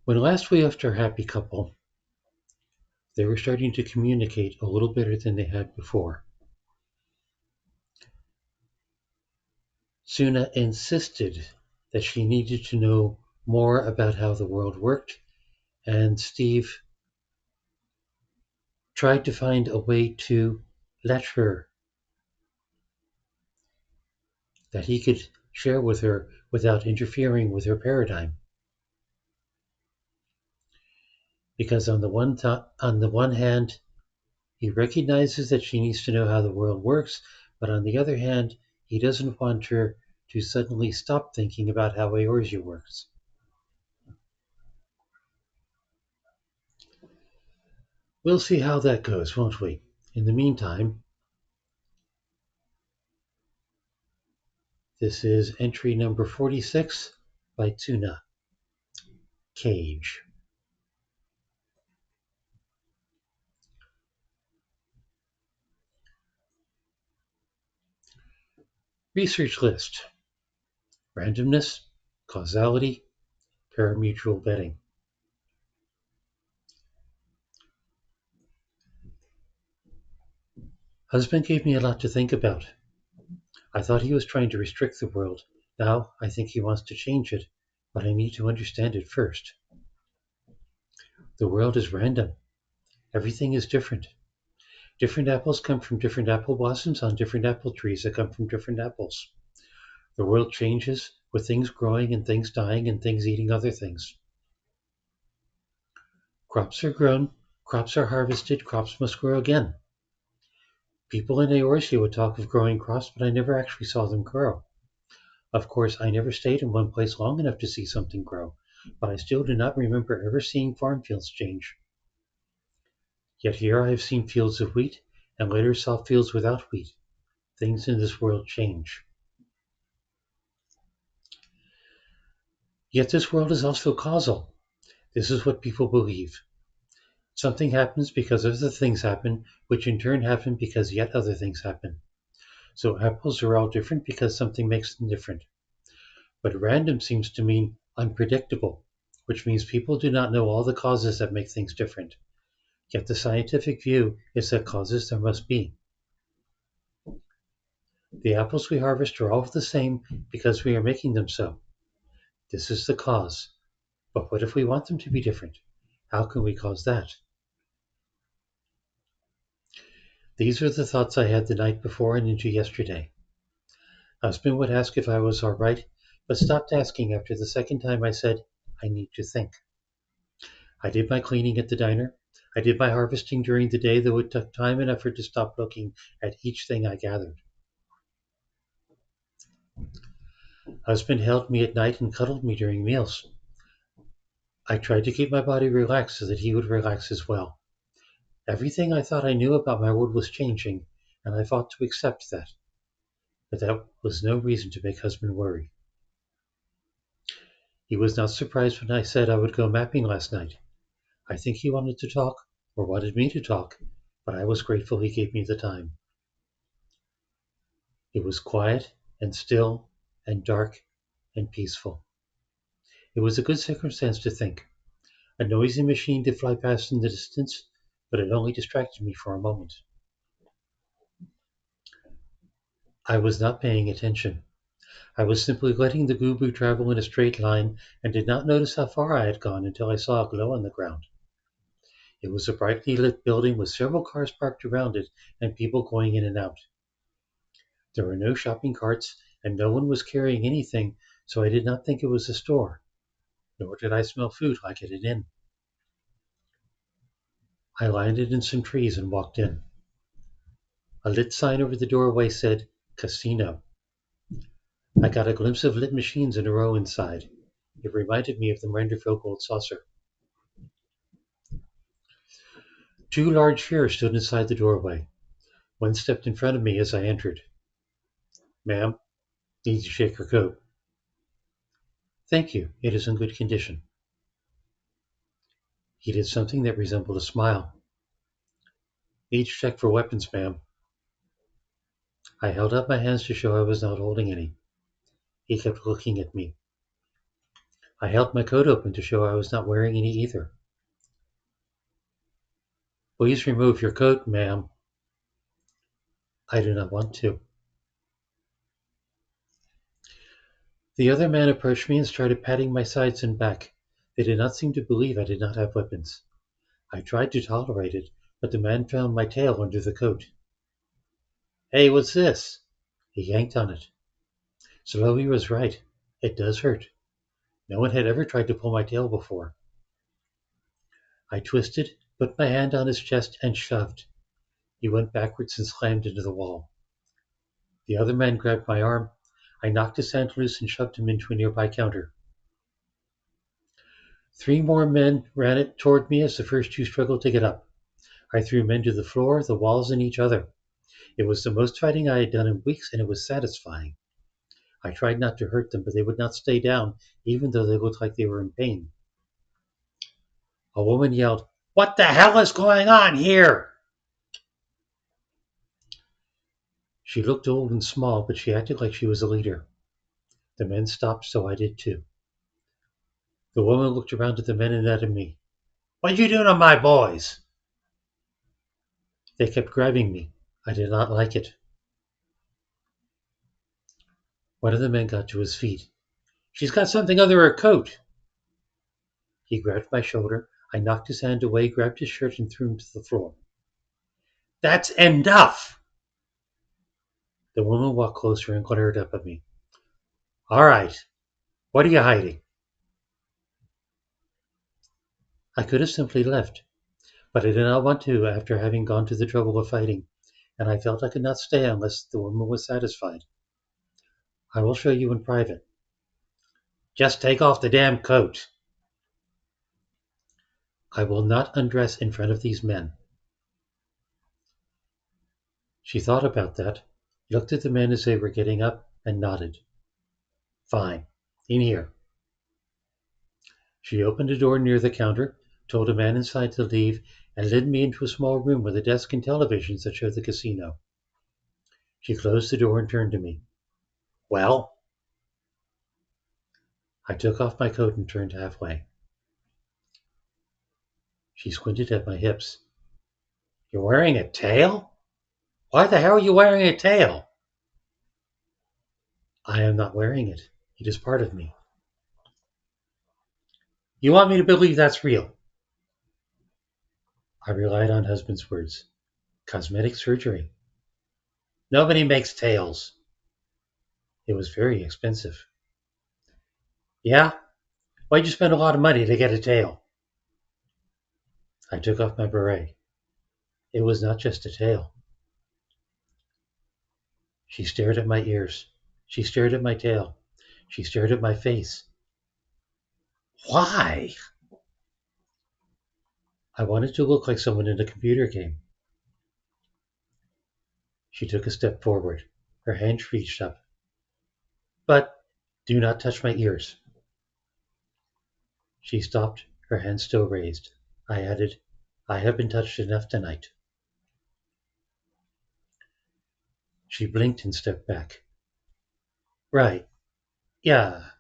When last we left our happy couple, they were starting to communicate a little better than they had before. Tsu'na insisted that she needed to know more about how the world worked, and Steve tried to find a way to let her, that he could share with her without interfering with her paradigm. Because on the one hand, he recognizes that she needs to know how the world works, but on the other hand, he doesn't want her to suddenly stop thinking about how Eorzea works. We'll see how that goes, won't we? In the meantime, this is entry number 46 by Tsu'na, Cage. Research list: randomness, causality, parimutuel betting. Husband gave me a lot to think about. I thought he was trying to restrict the world. Now I think he wants to change it, but I need to understand it first. The world is random. Everything is different. Different apples come from different apple blossoms on different apple trees that come from different apples. The world changes with things growing and things dying and things eating other things. Crops are grown, crops are harvested, crops must grow again. People in Eorzea would talk of growing crops, but I never actually saw them grow. Of course, I never stayed in one place long enough to see something grow, but I still do not remember ever seeing farm fields change. Yet here I have seen fields of wheat, and later saw fields without wheat. Things in this world change. Yet this world is also causal. This is what people believe. Something happens because other things happen, which in turn happen because yet other things happen. So apples are all different because something makes them different. But random seems to mean unpredictable, which means people do not know all the causes that make things different. Yet the scientific view is that causes there must be. The apples we harvest are all the same because we are making them so. This is the cause. But what if we want them to be different? How can we cause that? These are the thoughts I had the night before and into yesterday. Husband would ask if I was all right, but stopped asking after the second time I said, I need to think. I did my cleaning at the diner. I did my harvesting during the day, though it took time and effort to stop looking at each thing I gathered. Husband held me at night and cuddled me during meals. I tried to keep my body relaxed so that he would relax as well. Everything I thought I knew about my world was changing, and I fought to accept that. But that was no reason to make husband worry. He was not surprised when I said I would go mapping last night. I think he wanted to talk, or wanted me to talk, but I was grateful he gave me the time. It was quiet and still and dark and peaceful. It was a good circumstance to think. A noisy machine did fly past in the distance, but it only distracted me for a moment. I was not paying attention. I was simply letting the Gubu travel in a straight line and did not notice how far I had gone until I saw a glow on the ground. It was a brightly lit building with several cars parked around it and people going in and out. There were no shopping carts and no one was carrying anything, so I did not think it was a store, nor did I smell food like at an inn. I landed in some trees and walked in. A lit sign over the doorway said, Casino. I got a glimpse of lit machines in a row inside. It reminded me of the Renderville Gold Saucer. Two large chairs stood inside the doorway. One stepped in front of me as I entered. Ma'am, need to shake your coat. Thank you, it is in good condition. He did something that resembled a smile. Need to check for weapons, ma'am. I held up my hands to show I was not holding any. He kept looking at me. I held my coat open to show I was not wearing any either. Please remove your coat, ma'am. I do not want to. The other man approached me and started patting my sides and back. They did not seem to believe I did not have weapons. I tried to tolerate it, but the man found my tail under the coat. Hey, what's this? He yanked on it. Slowly was right. It does hurt. No one had ever tried to pull my tail before. I twisted, put my hand on his chest, and shoved. He went backwards and slammed into the wall. The other man grabbed my arm. I knocked his hand loose and shoved him into a nearby counter. 3 more men ran it toward me as the first 2 struggled to get up. I threw men to the floor, the walls, and each other. It was the most fighting I had done in weeks, and it was satisfying. I tried not to hurt them, but they would not stay down, even though they looked like they were in pain. A woman yelled, "What the hell is going on here?" She looked old and small, but she acted like she was a leader. The men stopped, so I did too. The woman looked around at the men and then at me. "What you doing to my boys?" They kept grabbing me. I did not like it. One of the men got to his feet. "She's got something under her coat." He grabbed my shoulder. I knocked his hand away, grabbed his shirt, and threw him to the floor. "That's enough!" The woman walked closer and glared up at me. "All right. What are you hiding?" I could have simply left, but I did not want to after having gone to the trouble of fighting, and I felt I could not stay unless the woman was satisfied. "I will show you in private." "Just take off the damn coat." "I will not undress in front of these men." She thought about that, looked at the men as they were getting up, and nodded. "Fine. In here." She opened a door near the counter, told a man inside to leave, and led me into a small room with a desk and televisions that showed the casino. She closed the door and turned to me. "Well?" I took off my coat and turned halfway. She squinted at my hips. "You're wearing a tail? Why the hell are you wearing a tail?" "I am not wearing it. It is part of me." "You want me to believe that's real?" I relied on husband's words. "Cosmetic surgery." "Nobody makes tails." It was very expensive. "Yeah? Why'd you spend a lot of money to get a tail?" I took off my beret. It was not just a tail. She stared at my ears. She stared at my tail. She stared at my face. "Why?" I wanted to look like someone in a computer game. She took a step forward. Her hand reached up. "But do not touch my ears." She stopped, her hand still raised. I added, "I have been touched enough tonight." She blinked and stepped back. "Right. Yeah.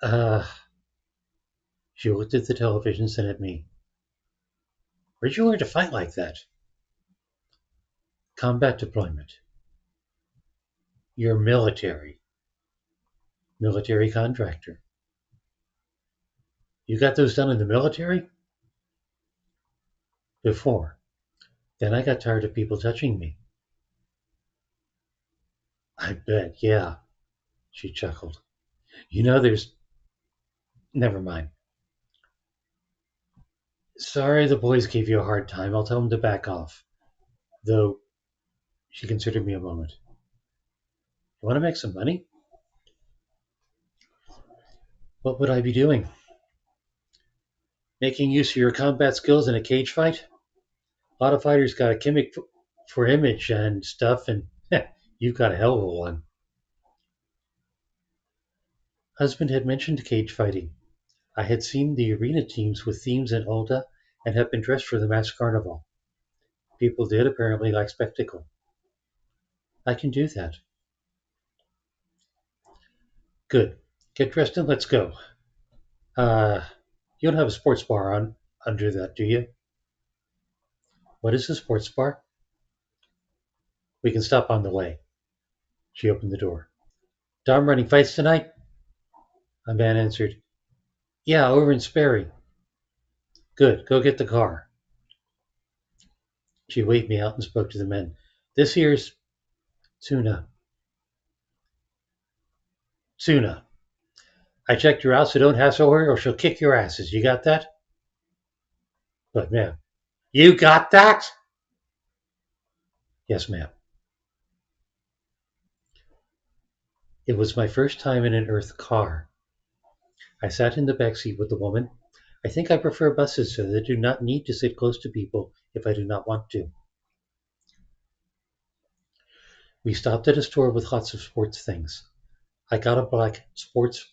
Uh." She looked at the televisions and at me. "Where'd you learn to fight like that?" "Combat deployment." "You're military." "Military contractor." "You got those done in the military?" "Before. Then I got tired of people touching me." "I bet, yeah." She chuckled. There's. Never mind. "Sorry the boys gave you a hard time. I'll tell them to back off. Though," she considered me a moment. "You want to make some money?" "What would I be doing?" "Making use of your combat skills in a cage fight. A lot of fighters got a gimmick for image and stuff, and you've got a hell of a one." Husband had mentioned cage fighting. I had seen the arena teams with themes in Olda and had been dressed for the masked carnival. People did apparently like spectacle. "I can do that." "Good. Get dressed and let's go." Uh, you don't have a sports bar on under that, do you? What is a sports bar? We can stop on the way. She opened the door. Dom running fights tonight? A man answered, Yeah, over in Sperry. Good, go get the car. She waved me out and spoke to the men. This here's Tsu'na. Tsu'na. I checked her out, so don't hassle her or she'll kick your asses. You got that? But, ma'am. You got that? Yes, ma'am. It was my first time in an Earth car. I sat in the back seat with the woman. I think I prefer buses so that I do not need to sit close to people if I do not want to. We stopped at a store with lots of sports things. I got a black sports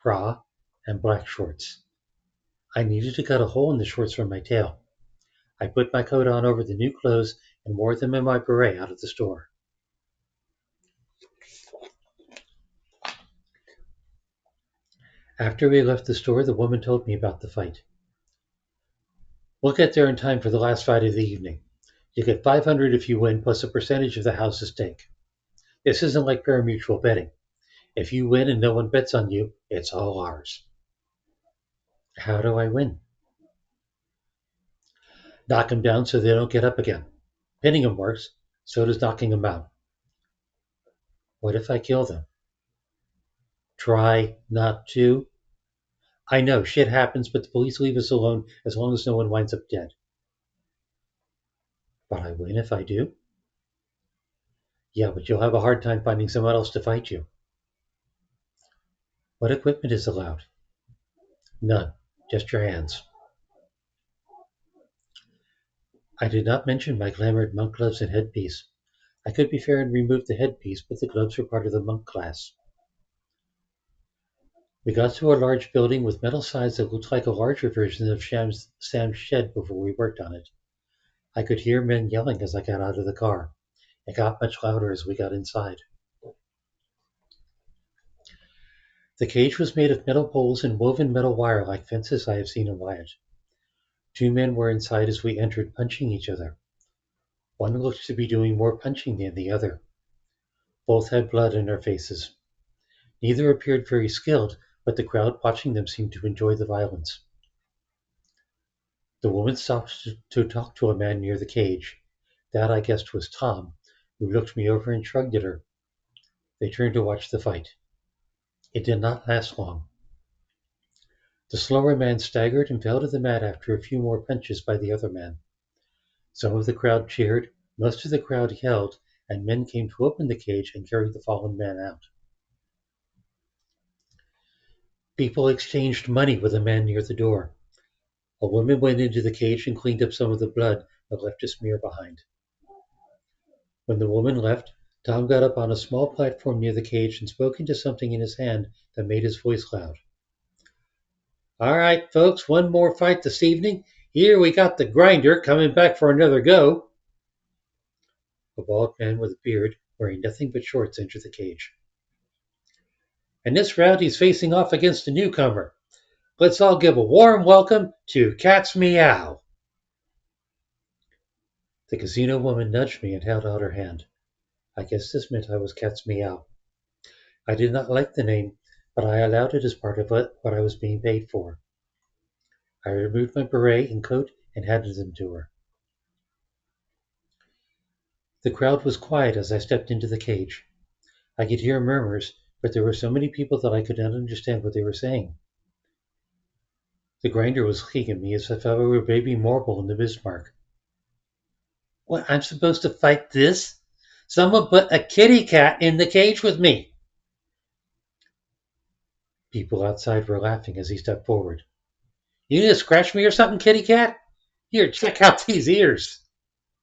bra and black shorts. I needed to cut a hole in the shorts from my tail. I put my coat on over the new clothes and wore them in my beret out of the store. After we left the store, the woman told me about the fight. We'll get there in time for the last fight of the evening. You get 500 if you win, plus a percentage of the house's stake. This isn't like pari-mutuel betting. If you win and no one bets on you, it's all ours. How do I win? Knock them down so they don't get up again. Pinning them works, so does knocking them out. What if I kill them? Try not to. I know, shit happens, but the police leave us alone as long as no one winds up dead. But I win if I do? Yeah, but you'll have a hard time finding someone else to fight you. What equipment is allowed? None. Just your hands. I did not mention my glamoured monk gloves and headpiece. I could be fair and remove the headpiece, but the gloves were part of the monk class. We got to a large building with metal sides that looked like a larger version of Sam's shed before we worked on it. I could hear men yelling as I got out of the car. It got much louder as we got inside. The cage was made of metal poles and woven metal wire like fences I have seen in Wyatt. Two men were inside as we entered, punching each other. One looked to be doing more punching than the other. Both had blood in their faces. Neither appeared very skilled, but the crowd watching them seemed to enjoy the violence. The woman stopped to talk to a man near the cage. That, I guessed, was Tom, who looked me over and shrugged at her. They turned to watch the fight. It did not last long. The slower man staggered and fell to the mat after a few more punches by the other man. Some of the crowd cheered, most of the crowd yelled, and men came to open the cage and carry the fallen man out. People exchanged money with a man near the door. A woman went into the cage and cleaned up some of the blood but left a smear behind. When the woman left, Tom got up on a small platform near the cage and spoke into something in his hand that made his voice loud. All right, folks, one more fight this evening. Here we got the grinder coming back for another go. A bald man with a beard, wearing nothing but shorts, entered the cage. And this round he's facing off against a newcomer. Let's all give a warm welcome to Cat's Meow. The casino woman nudged me and held out her hand. I guess this meant I was Cat's Meow. I did not like the name, but I allowed it as part of what I was being paid for. I removed my beret and coat and handed them to her. The crowd was quiet as I stepped into the cage. I could hear murmurs, but there were so many people that I could not understand what they were saying. The grinder was looking at me as if I were baby Marble in the Bismarck. What, I'm supposed to fight this? Someone put a kitty cat in the cage with me. People outside were laughing as he stepped forward. You need to scratch me or something, kitty cat? Here, check out these ears.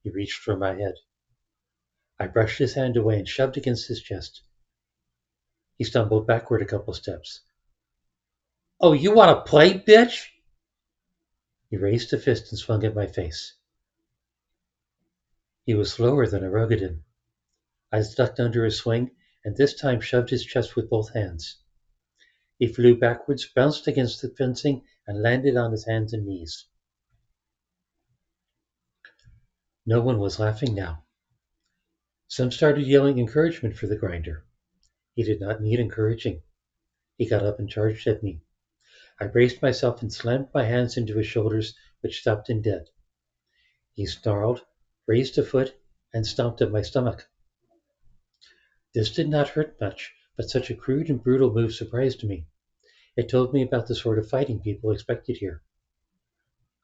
He reached for my head. I brushed his hand away and shoved against his chest. He stumbled backward a couple steps. Oh, you want to play, bitch? He raised a fist and swung at my face. He was slower than a Rogadin. I ducked under his swing and this time shoved his chest with both hands. He flew backwards, bounced against the fencing, and landed on his hands and knees. No one was laughing now. Some started yelling encouragement for the grinder. He did not need encouraging. He got up and charged at me. I braced myself and slammed my hands into his shoulders, which stopped him dead. He snarled, raised a foot, and stomped at my stomach. This did not hurt much, but such a crude and brutal move surprised me. It told me about the sort of fighting people expected here.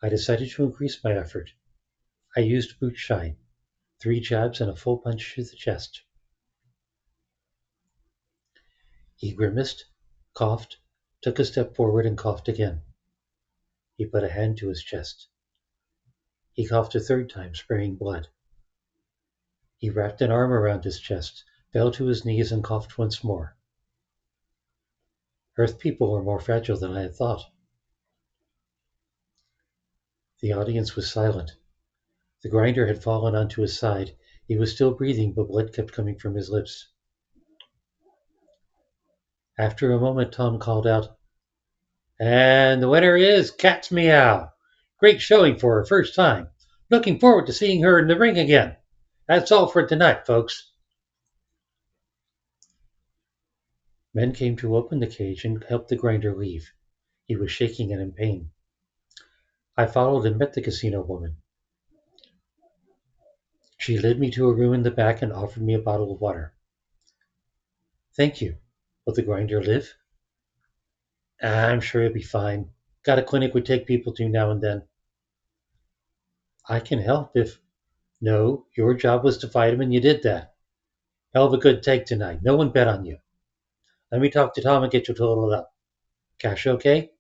I decided to increase my effort. I used boot shine, 3 jabs and a full punch to the chest. He grimaced, coughed, took a step forward and coughed again. He put a hand to his chest. He coughed a 3rd time, spraying blood. He wrapped an arm around his chest, fell to his knees and coughed once more. Earth people were more fragile than I had thought. The audience was silent. The grinder had fallen onto his side. He was still breathing, but blood kept coming from his lips. After a moment, Tom called out, "And the winner is Cat's Meow. Great showing for her first time. Looking forward to seeing her in the ring again. That's all for tonight, folks." Men came to open the cage and help the grinder leave. He was shaking and in pain. I followed and met the casino woman. She led me to a room in the back and offered me a bottle of water. "Thank you. Will the grinder live?" "I'm sure he'll be fine. Got a clinic we take people to now and then." "I can help if—" "No, your job was to fight him and you did that. Hell of a good take tonight. No one bet on you. Let me talk to Tom and get you totaled up. Cash okay?"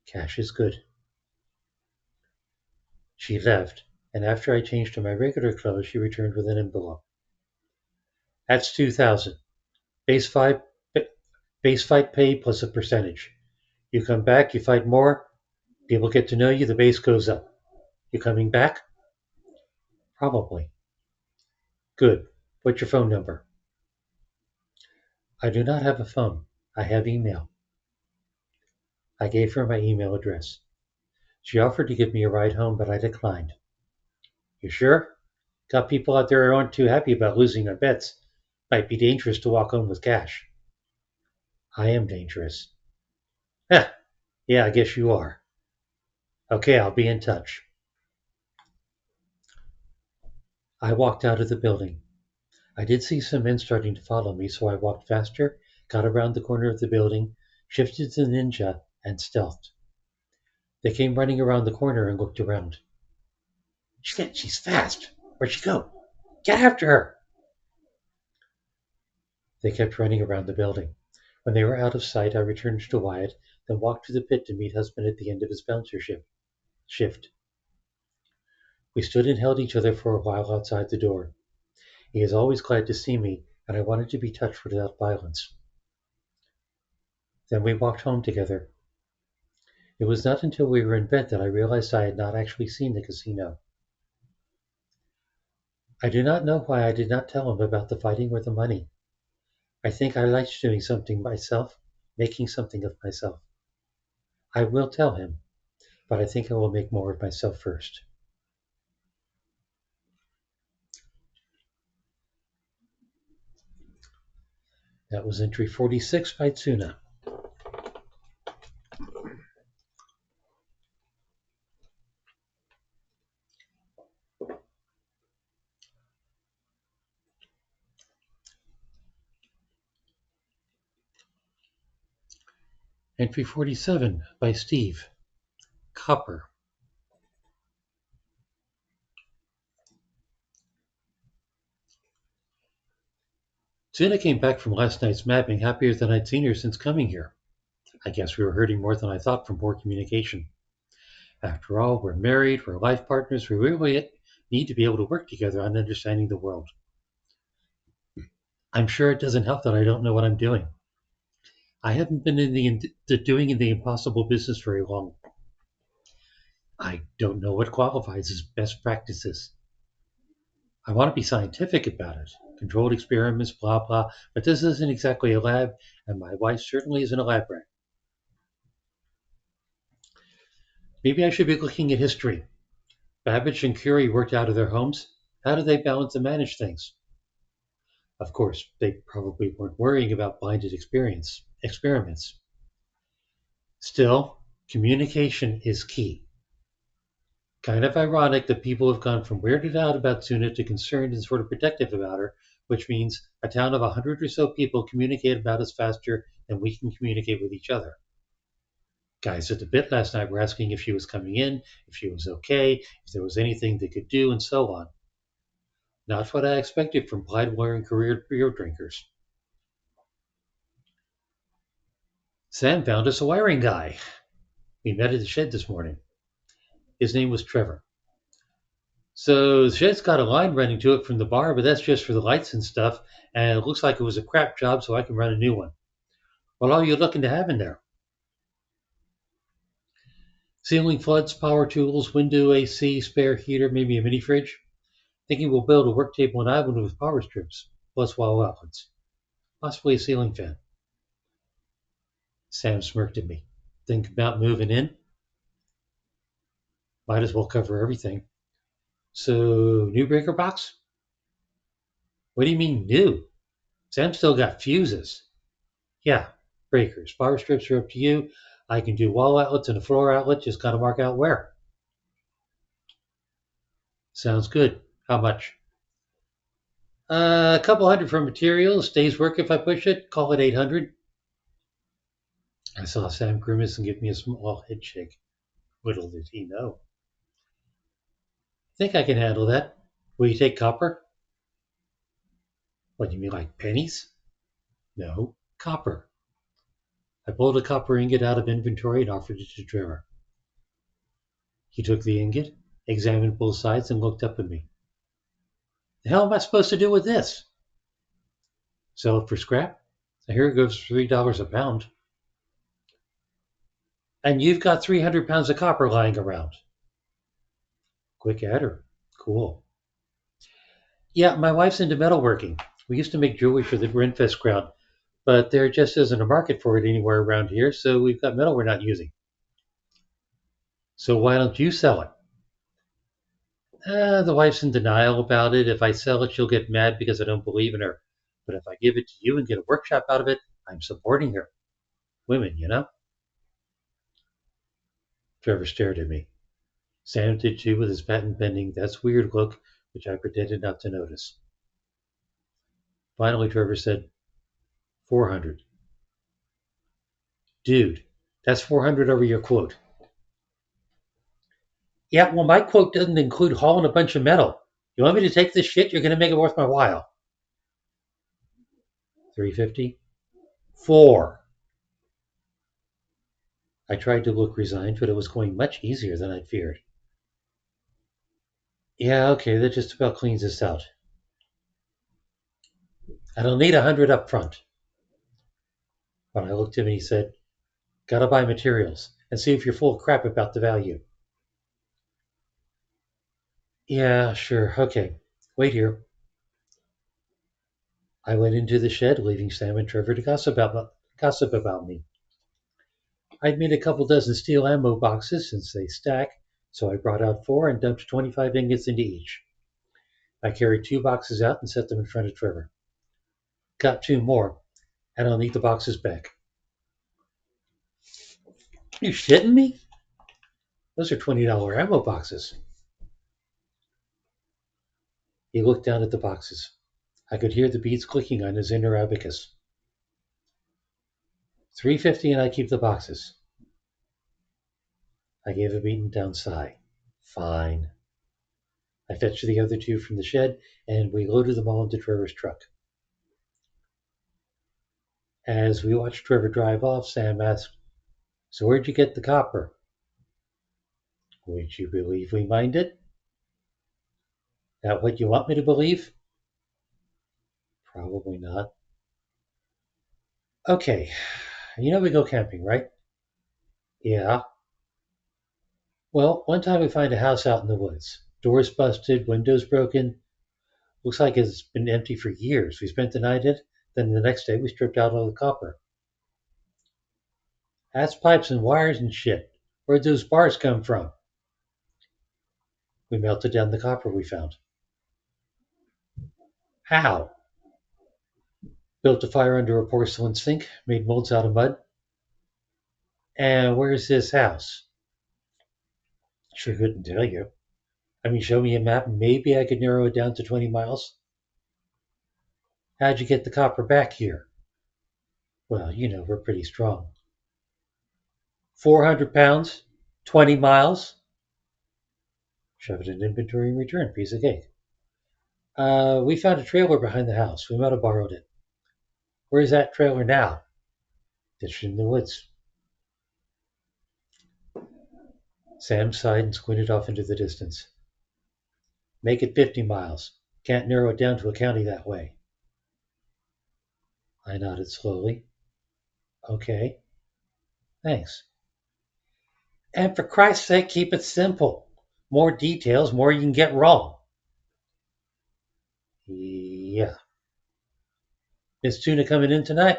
"Cash is good." She left, and after I changed to my regular clothes, she returned with an envelope. "That's 2,000. Base fight, base fight pay plus a percentage. You come back, you fight more, people get to know you, the base goes up. You coming back?" "Probably." "Good. What's your phone number?" "I do not have a phone. I have email." I gave her my email address. She offered to give me a ride home, but I declined. "You sure? Got people out there who aren't too happy about losing their bets. Might be dangerous to walk home with cash." "I am dangerous." "Heh, yeah, I guess you are. Okay, I'll be in touch." I walked out of the building. I did see some men starting to follow me, so I walked faster, got around the corner of the building, shifted to ninja, and stealthed. They came running around the corner and looked around. "Shit, she's fast. Where'd she go? Get after her!" They kept running around the building. When they were out of sight, I returned to Wyatt, then walked to the pit to meet husband at the end of his bouncer shift. We stood and held each other for a while outside the door. He is always glad to see me, and I wanted to be touched without violence. Then we walked home together. It was not until we were in bed that I realized I had not actually seen the casino. I do not know why I did not tell him about the fighting or the money. I think I liked doing something myself, making something of myself. I will tell him, but I think I will make more of myself first. That was entry 46 by Tsu'na. Entry 47 by Steve. Copper. Tsu'na came back from last night's mapping happier than I'd seen her since coming here. I guess we were hurting more than I thought from poor communication. After all, we're married, we're life partners, we really need to be able to work together on understanding the world. I'm sure it doesn't help that I don't know what I'm doing. I haven't been in doing the impossible business very long. I don't know what qualifies as best practices. I want to be scientific about it. Controlled experiments, blah, blah, but this isn't exactly a lab, And my wife certainly isn't a lab rat. Maybe I should be looking at history. Babbage and Curie worked out of their homes. How did they balance and manage things? Of course, they probably weren't worrying about blinded experiments. Still, communication is key. Kind of ironic that people have gone from weirded out about Tsu'na to concerned and sort of protective about her, which means a town of 100 or so people communicate about us faster than we can communicate with each other. Guys at the bit last night were asking if she was coming in, if she was okay, if there was anything they could do, and so on. Not what I expected from Plaid-wearing career beer drinkers. Sam found us a wiring guy. We met at the shed this morning. His name was Trevor. So the shed's got a line running to it from the bar, but that's just for the lights and stuff, and it looks like it was a crap job, so I can run a new one. What are you looking to have in there? Ceiling floods, power tools, window AC, spare heater, maybe a mini fridge. Thinking we'll build a work table and island with power strips, plus wall outlets. Possibly a ceiling fan. Sam smirked at me. Think about moving in? Might as well cover everything. So, new breaker box? What do you mean new? Sam still got fuses. Yeah, breakers. Power strips are up to you. I can do wall outlets and a floor outlet, just gotta mark out where. Sounds good. How much? A couple hundred for materials. Days work if I push it. Call it 800. I saw Sam grimace and give me a small head shake. Little did he know. Think I can handle that. Will you take copper? What, you mean like pennies? No, copper. I pulled a copper ingot out of inventory and offered it to Trevor. He took the ingot, examined both sides, and looked up at me. The hell am I supposed to do with this? Sell it for scrap? I hear it goes for $3 a pound. And you've got 300 pounds of copper lying around. Quick adder. Cool. Yeah, my wife's into metalworking. We used to make jewelry for the Renfest crowd, but there just isn't a market for it anywhere around here, so we've got metal we're not using. So why don't you sell it? The wife's in denial about it. If I sell it, she'll get mad because I don't believe in her. But if I give it to you and get a workshop out of it, I'm supporting her. Women, you know? Trevor stared at me. Sam did too with his patent pending "that's weird" look, which I pretended not to notice. Finally, Trevor said, 400. Dude, that's 400 over your quote. Yeah, well, my quote doesn't include hauling a bunch of metal. You want me to take this shit? You're going to make it worth my while. 350? 4. I tried to look resigned, but it was going much easier than I'd feared. Yeah, okay, that just about cleans this out. I don't need 100 up front. When I looked at him, he said, gotta buy materials and see if you're full of crap about the value. Yeah, sure, okay. Wait here. I went into the shed, leaving Sam and Trevor to gossip about me. I'd made a couple dozen steel ammo boxes since they stack, so I brought out 4 and dumped 25 ingots into each. I carried 2 boxes out and set them in front of Trevor. Got 2 more, and I'll need the boxes back. You shitting me? Those are $20 ammo boxes. He looked down at the boxes. I could hear the beads clicking on his inner abacus. 350 and I keep the boxes. I gave a beaten down sigh. Fine. I fetched the other 2 from the shed, and we loaded them all into Trevor's truck. As we watched Trevor drive off, Sam asked, so where'd you get the copper? Would you believe we mined it? That what you want me to believe? Probably not. Okay, you know we go camping, right? Yeah. Well, one time we find a house out in the woods. Doors busted, windows broken. Looks like it's been empty for years. We spent the night in it, then the next day we stripped out all the copper. That's pipes and wires and shit. Where'd those bars come from? We melted down the copper we found. How? Built a fire under a porcelain sink, made molds out of mud. And where's this house? Sure couldn't tell you. I mean, show me a map, maybe I could narrow it down to 20 miles. How'd you get the copper back here? Well, we're pretty strong. 400 pounds? 20 miles? Shove it in inventory and return. Piece of cake. We found a trailer behind the house. We might have borrowed it. Where's that trailer now? Ditched in the woods. Sam sighed and squinted off into the distance. Make it 50 miles. Can't narrow it down to a county that way. I nodded slowly. Okay. Thanks. And for Christ's sake, keep it simple. More details, more you can get wrong. Yeah. Is Tsu'na coming in tonight?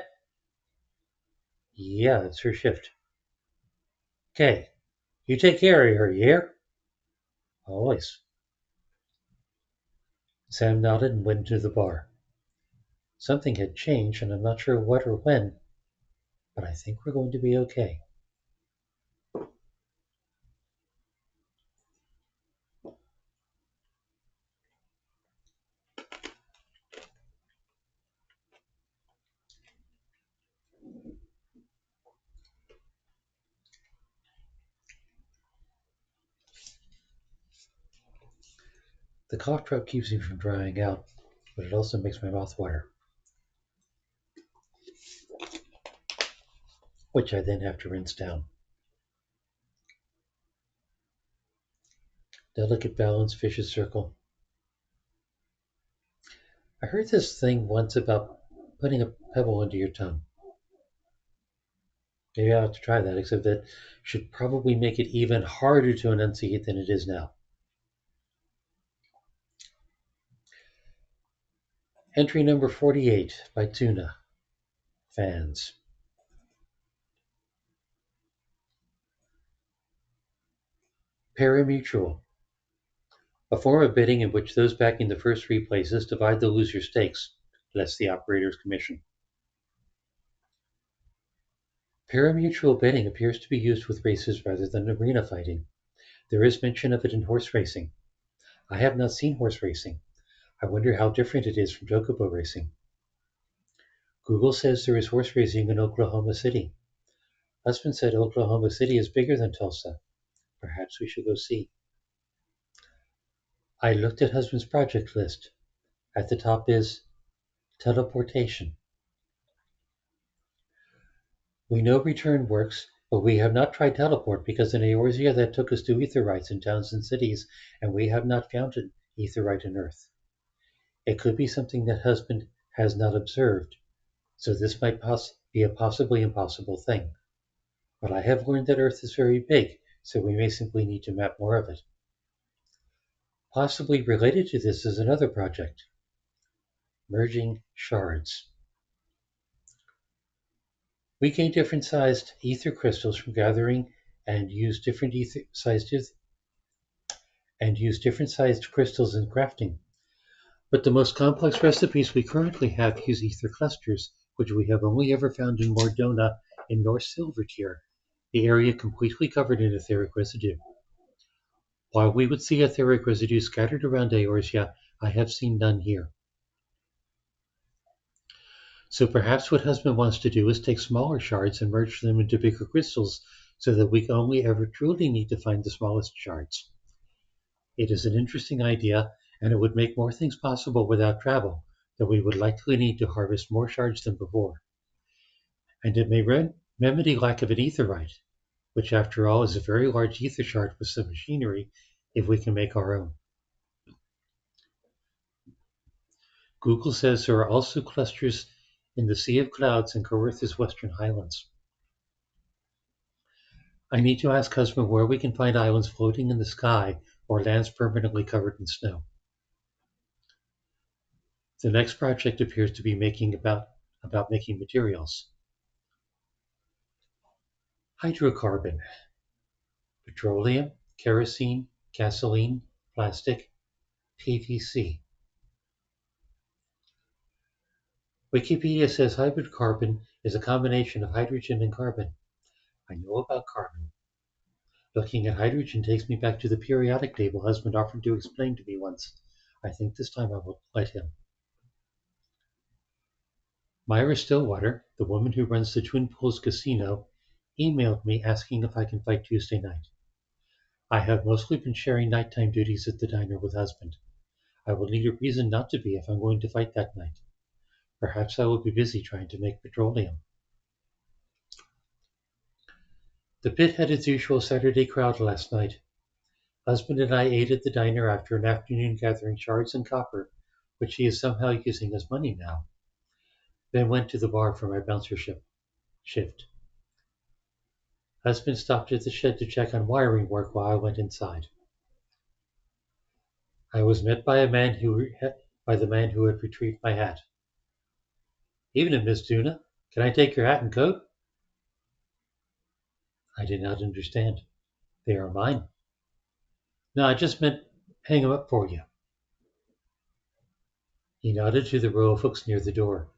Yeah, it's her shift. Okay. You take care of her, you hear? Always. Sam nodded and went into the bar. Something had changed, and I'm not sure what or when, but I think we're going to be okay. The cough drop keeps me from drying out, but it also makes my mouth water, which I then have to rinse down. Delicate balance, fish's circle. I heard this thing once about putting a pebble under your tongue. Maybe I'll have to try that, except that should probably make it even harder to enunciate than it is now. Entry number 48 by Tsu'na. Fans. Parimutuel. A form of bidding in which those backing the first three places divide the loser stakes, less the operator's commission. Parimutuel bidding appears to be used with races rather than arena fighting. There is mention of it in horse racing. I have not seen horse racing. I wonder how different it is from chocobo racing. Google says there is horse racing in Oklahoma City. Husband said Oklahoma City is bigger than Tulsa. Perhaps we should go see. I looked at husband's project list. At the top is teleportation. We know return works, but we have not tried teleport because in Eorzea that took us to aetherytes in towns and cities, and we have not found an aetherite in Earth. It could be something that husband has not observed, so this might be a possibly impossible thing. But I have learned that Earth is very big, so we may simply need to map more of it. Possibly related to this is another project. Merging shards. We gain different sized ether crystals from gathering and use different sized crystals in crafting. But the most complex recipes we currently have use ether clusters, which we have only ever found in Mordona in North Silvertier, the area completely covered in etheric residue. While we would see etheric residue scattered around Eorzea, I have seen none here. So perhaps what husband wants to do is take smaller shards and merge them into bigger crystals so that we only ever truly need to find the smallest shards. It is an interesting idea, and it would make more things possible without travel, though we would likely need to harvest more shards than before. And it may remedy lack of an aetherite, which after all is a very large ether shard with some machinery, if we can make our own. Google says there are also clusters in the Sea of Clouds in Coertha's western highlands. I need to ask husband where we can find islands floating in the sky or lands permanently covered in snow. The next project appears to be about making materials. Hydrocarbon, petroleum, kerosene, gasoline, plastic, PVC. Wikipedia says hydrocarbon is a combination of hydrogen and carbon. I know about carbon. Looking at hydrogen takes me back to the periodic table husband offered to explain to me once. I think this time I will let him. Myra Stillwater, the woman who runs the Twin Pools Casino, emailed me asking if I can fight Tuesday night. I have mostly been sharing nighttime duties at the diner with husband. I will need a reason not to be if I'm going to fight that night. Perhaps I will be busy trying to make petroleum. The pit had its usual Saturday crowd last night. Husband and I ate at the diner after an afternoon gathering shards and copper, which he is somehow using as money now. Then went to the bar for my bouncership shift. Husband stopped at the shed to check on wiring work while I went inside. I was met by the man who had retrieved my hat. Evening, Miss Tsu'na. Can I take your hat and coat? I did not understand. They are mine. No, I just meant hang 'em up for you. He nodded to the row of hooks near the door.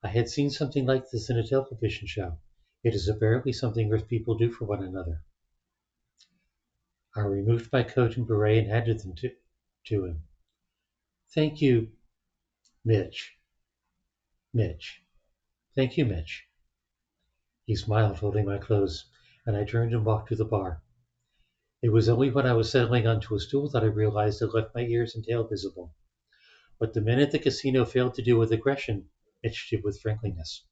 I had seen something like this in a television show. It is apparently something Earth people do for one another. I removed my coat and beret and handed them to him. Thank you, Mitch. Mitch. Thank you, Mitch. He smiled, holding my clothes, and I turned and walked to the bar. It was only when I was settling onto a stool that I realized I left my ears and tail visible. What the men at the casino failed to do with aggression, Mitch did with friendliness.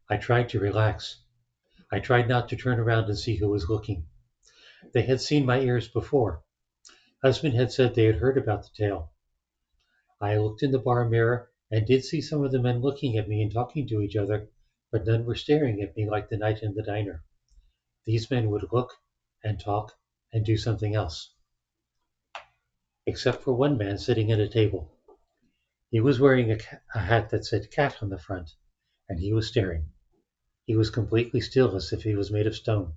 I tried to relax. I tried not to turn around and see who was looking. They had seen my ears before. Husband had said they had heard about the tale. I looked in the bar mirror and did see some of the men looking at me and talking to each other, but none were staring at me like the night in the diner. These men would look and talk and do something else. Except for one man sitting at a table. He was wearing a hat that said cat on the front, and he was staring. He was completely still as if he was made of stone.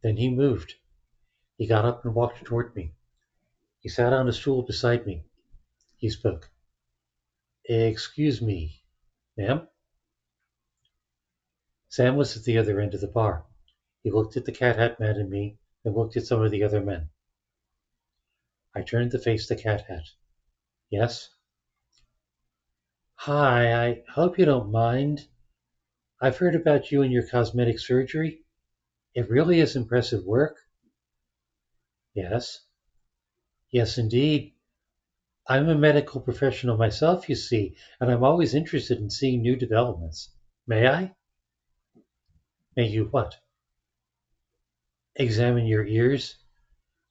Then he moved. He got up and walked toward me. He sat on a stool beside me. He spoke. Excuse me, ma'am? Sam was at the other end of the bar. He looked at the cat hat man and me, then looked at some of the other men. I turned to face the cat hat. Yes? Hi, I hope you don't mind. I've heard about you and your cosmetic surgery. It really is impressive work. Yes? Yes, indeed. I'm a medical professional myself, you see, and I'm always interested in seeing new developments. May I? May you what? Examine your ears?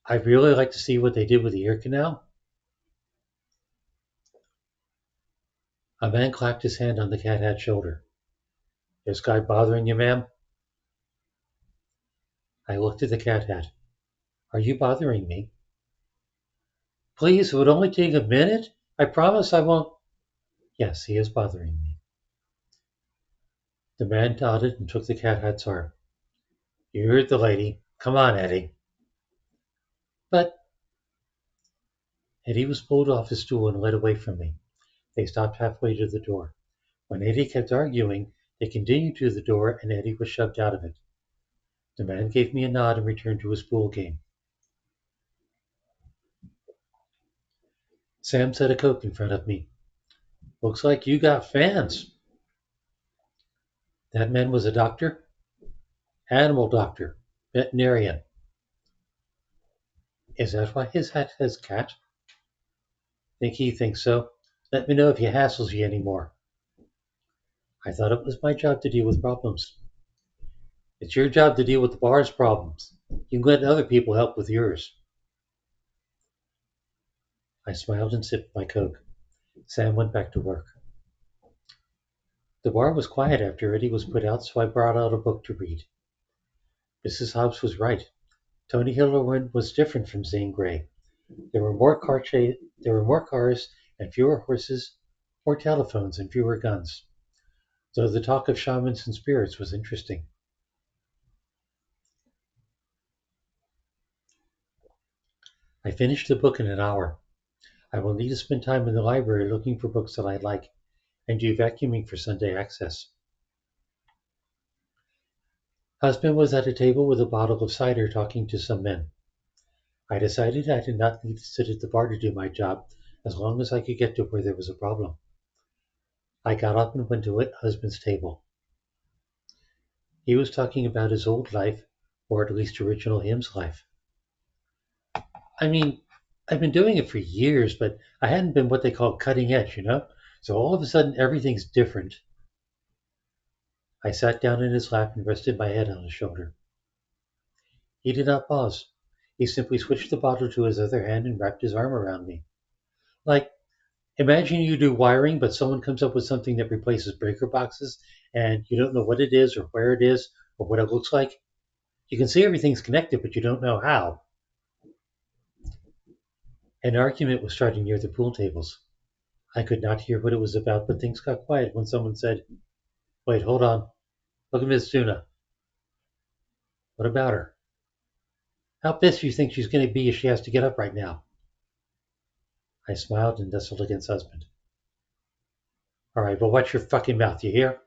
I'd really like to see what they did with the ear canal. A man clapped his hand on the cat hat's shoulder. This guy bothering you, ma'am? I looked at the cat hat. Are you bothering me? Please, it would only take a minute. I promise I won't. Yes, he is bothering me. The man nodded and took the cat hat's arm. You heard the lady. Come on, Eddie. But Eddie was pulled off his stool and led away from me. They stopped halfway to the door. When Eddie kept arguing, they continued to the door and Eddie was shoved out of it. The man gave me a nod and returned to his pool game. Sam set a Coke in front of me. Looks like you got fans. That man was a doctor? Animal doctor. Veterinarian. Is that why his hat has cat? Think he thinks so. Let me know if he hassles you anymore. I thought it was my job to deal with problems. It's your job to deal with the bar's problems. You can let other people help with yours. I smiled and sipped my Coke. Sam went back to work. The bar was quiet after Eddie was put out, so I brought out a book to read. Mrs. Hobbs was right. Tony Hillerman was different from Zane Grey. There were more cars and fewer horses, more telephones and fewer guns. though the talk of shamans and spirits was interesting. I finished the book in an hour. I will need to spend time in the library looking for books that I like and do vacuuming for Sunday access. Husband was at a table with a bottle of cider talking to some men. I decided I did not need to sit at the bar to do my job as long as I could get to where there was a problem. I got up and went to husband's table. He was talking about his old life, or at least original him's life. I mean, I've been doing it for years, but I hadn't been what they call cutting edge, you know? So all of a sudden, everything's different. I sat down in his lap and rested my head on his shoulder. He did not pause. He simply switched the bottle to his other hand and wrapped his arm around me. Like, imagine you do wiring, but someone comes up with something that replaces breaker boxes, and you don't know what it is or where it is or what it looks like. You can see everything's connected, but you don't know how. An argument was starting near the pool tables. I could not hear what it was about, but things got quiet when someone said, "Wait, hold on. Look at Miss Tuna. What about her? How pissed do you think she's going to be if she has to get up right now?" I smiled and nestled against husband. "All right, but watch your fucking mouth, you hear?"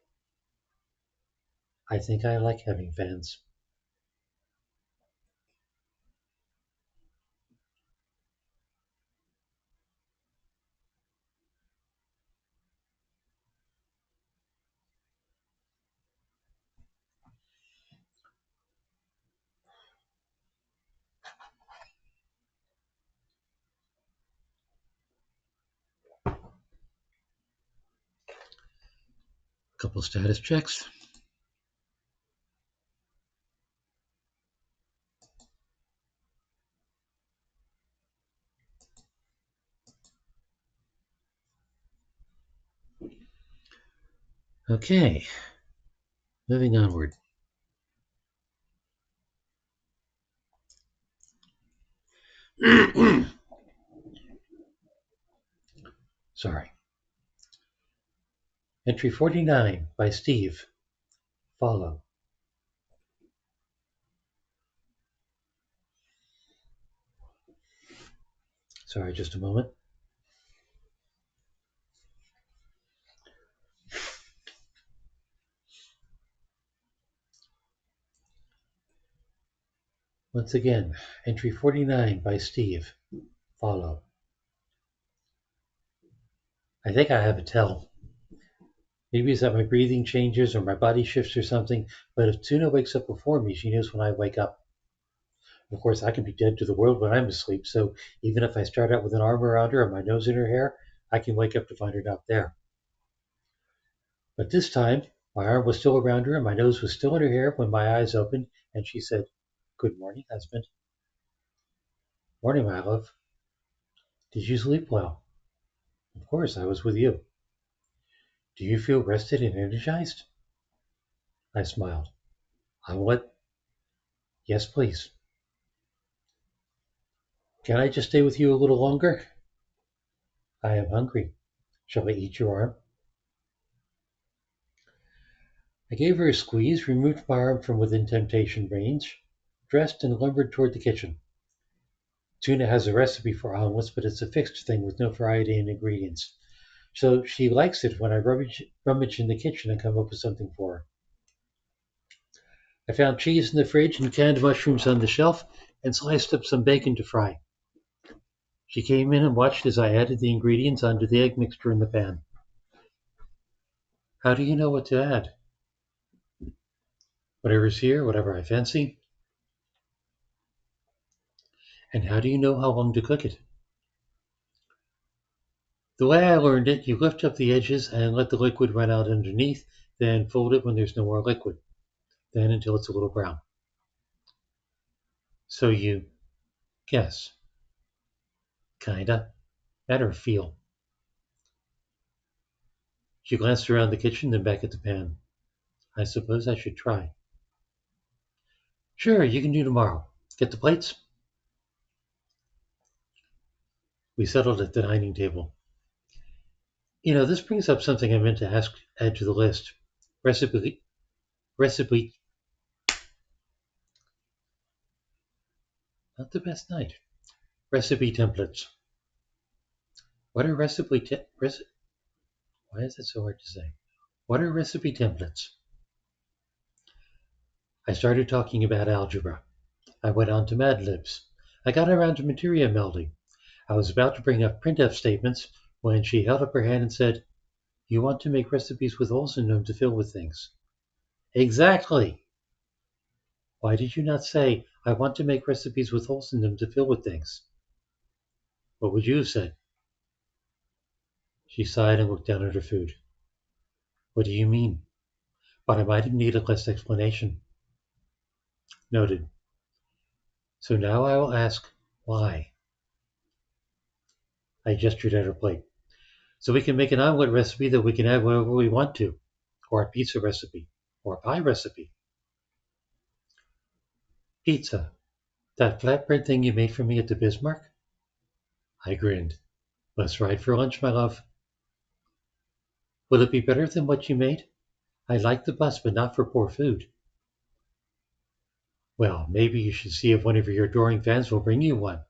I think I like having fans. Couple status checks. Okay, moving onward. Sorry. Entry 49 by Steve. Follow. Sorry, just a moment. Once again, entry 49 by Steve. Follow. I think I have a tell. Maybe it's that my breathing changes or my body shifts or something, but if Tsu'na wakes up before me, she knows when I wake up. Of course, I can be dead to the world when I'm asleep, so even if I start out with an arm around her and my nose in her hair, I can wake up to find her not there. But this time, my arm was still around her and my nose was still in her hair when my eyes opened, and she said, "Good morning, husband." "Morning, my love. Did you sleep well?" "Of course, I was with you." "Do you feel rested and energized?" I smiled. "On what?" "Yes, please." "Can I just stay with you a little longer?" "I am hungry. Shall I eat your arm?" I gave her a squeeze, removed my arm from within temptation range, dressed, and lumbered toward the kitchen. Tuna has a recipe for omelets, but it's a fixed thing with no variety in ingredients. So she likes it when I rummage in the kitchen and come up with something for her. I found cheese in the fridge and canned mushrooms on the shelf and sliced up some bacon to fry. She came in and watched as I added the ingredients onto the egg mixture in the pan. "How do you know what to add?" "Whatever's here, whatever I fancy." "And how do you know how long to cook it?" "The way I learned it, you lift up the edges and let the liquid run out underneath, then fold it when there's no more liquid, then until it's a little brown." "So you guess?" "Kinda. Better feel." She glanced around the kitchen, then back at the pan. "I suppose I should try." "Sure, you can do tomorrow. Get the plates?" We settled at the dining table. This brings up something I meant to add to the list. Recipe, recipe, not the best night. Recipe templates. What are why is it so hard to say? What are recipe templates? I started talking about algebra. I went on to Mad Libs. I got around to materia melding. I was about to bring up printf statements when she held up her hand and said, "You want to make recipes with holes in them to fill with things." Exactly. Why did you not say, "I want to make recipes with holes in them to fill with things"? What would you have said? She sighed and looked down at her food. What do you mean? But I might have needed less explanation. Noted. So now I will ask, why? I gestured at her plate. So we can make an omelet recipe that we can add whatever we want to, or a pizza recipe, or a pie recipe. Pizza. That flatbread thing you made for me at the Bismarck? I grinned. Let's ride for lunch, my love. Will it be better than what you made? I like the bus, but not for poor food. Well, maybe you should see if one of your adoring fans will bring you one.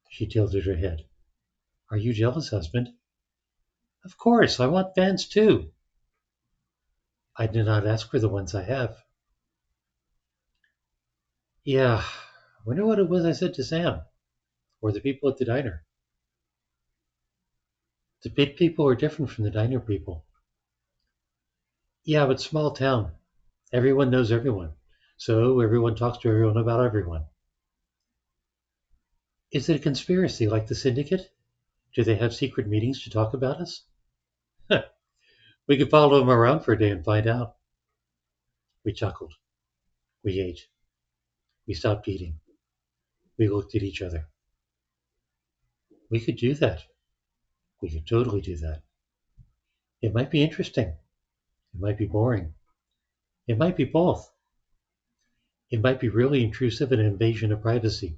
She tilted her head. Are you jealous, husband? Of course, I want fans too. I did not ask for the ones I have. Yeah, I wonder what it was I said to Sam, or the people at the diner. The pit people are different from the diner people. Yeah, but small town. Everyone knows everyone. So everyone talks to everyone about everyone. Is it a conspiracy like the syndicate? Do they have secret meetings to talk about us? We could follow them around for a day and find out. We chuckled. We ate. We stopped eating. We looked at each other. We could do that. We could totally do that. It might be interesting. It might be boring. It might be both. It might be really intrusive and an invasion of privacy.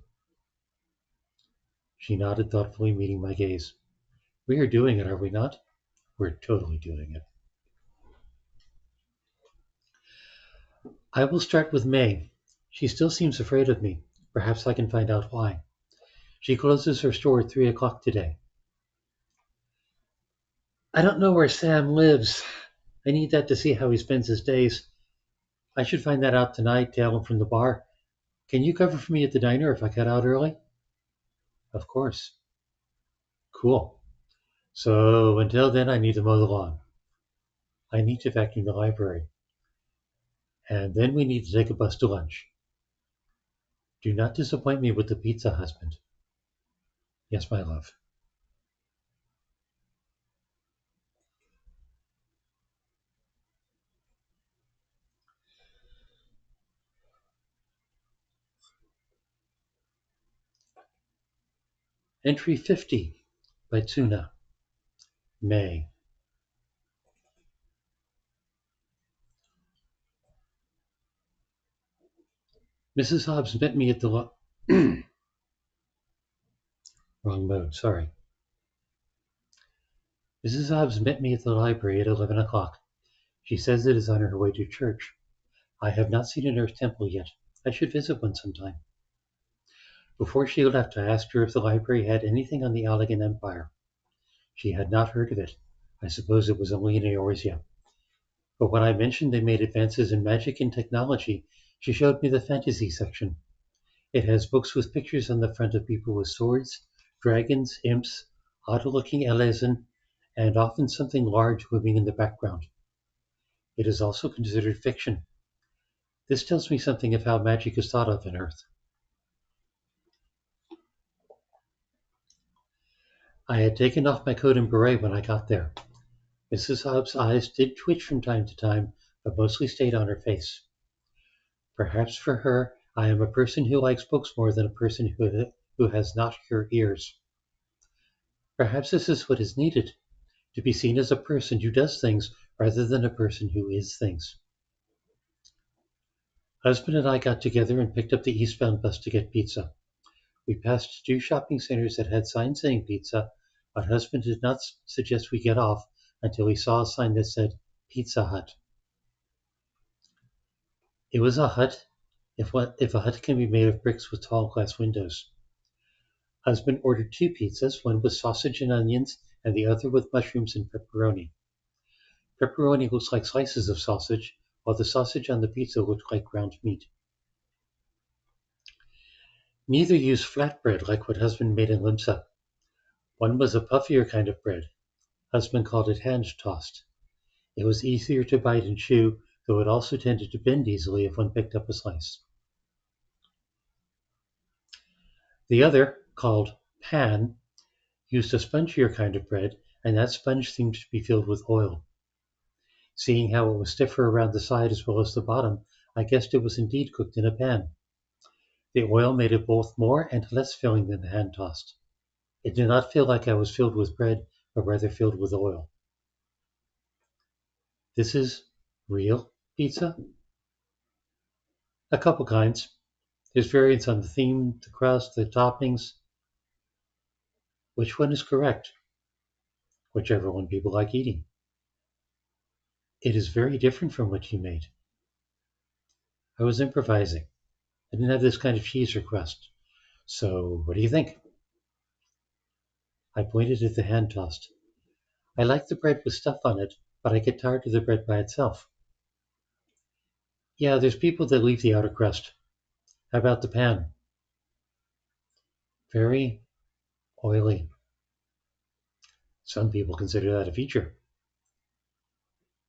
She nodded thoughtfully, meeting my gaze. We are doing it, are we not? We're totally doing it. I will start with May. She still seems afraid of me. Perhaps I can find out why. She closes her store at 3 o'clock today. I don't know where Sam lives. I need that to see how he spends his days. I should find that out tonight, tail him from the bar. Can you cover for me at the diner if I cut out early? Of course. Cool. So until then, I need to mow the lawn. I need to vacuum the library. And then we need to take a bus to lunch. Do not disappoint me with the pizza, husband. Yes, my love. Entry 50 by Tsu'na. May. Mrs. Hobbs met me at the wrong mode, sorry. Mrs. Hobbs met me at the library at 11 o'clock. She says it is on her way to church. I have not seen a Nurse Temple yet. I should visit one sometime. Before she left, I asked her if the library had anything on the Allegan Empire. She had not heard of it. I suppose it was only in Eorzea. But when I mentioned they made advances in magic and technology, she showed me the fantasy section. It has books with pictures on the front of people with swords, dragons, imps, odd-looking elezen, and often something large moving in the background. It is also considered fiction. This tells me something of how magic is thought of in Earth. I had taken off my coat and beret when I got there. Mrs. Hobbs' eyes did twitch from time to time, but mostly stayed on her face. Perhaps for her, I am a person who likes books more than a person who has not her ears. Perhaps this is what is needed, to be seen as a person who does things rather than a person who is things. Husband and I got together and picked up the eastbound bus to get pizza. We passed 2 shopping centers that had signs saying pizza, but husband did not suggest we get off until he saw a sign that said Pizza Hut. It was a hut, if a hut can be made of bricks with tall glass windows. Husband ordered 2 pizzas, one with sausage and onions, and the other with mushrooms and pepperoni. Pepperoni looks like slices of sausage, while the sausage on the pizza looked like ground meat. Neither used flatbread like what husband made in Limsa. One was a puffier kind of bread. Husband called it hand-tossed. It was easier to bite and chew, though it also tended to bend easily if one picked up a slice. The other, called pan, used a spongier kind of bread, and that sponge seemed to be filled with oil. Seeing how it was stiffer around the side as well as the bottom, I guessed it was indeed cooked in a pan. The oil made it both more and less filling than the hand-tossed. It did not feel like I was filled with bread, but rather filled with oil. This is real pizza? A couple kinds. There's variance on the theme, the crust, the toppings. Which one is correct? Whichever one people like eating. It is very different from what you made. I was improvising. I didn't have this kind of cheese or crust. So, what do you think? I pointed at the hand tossed. I like the bread with stuff on it, but I get tired of the bread by itself. Yeah, there's people that leave the outer crust. How about the pan? Very oily. Some people consider that a feature.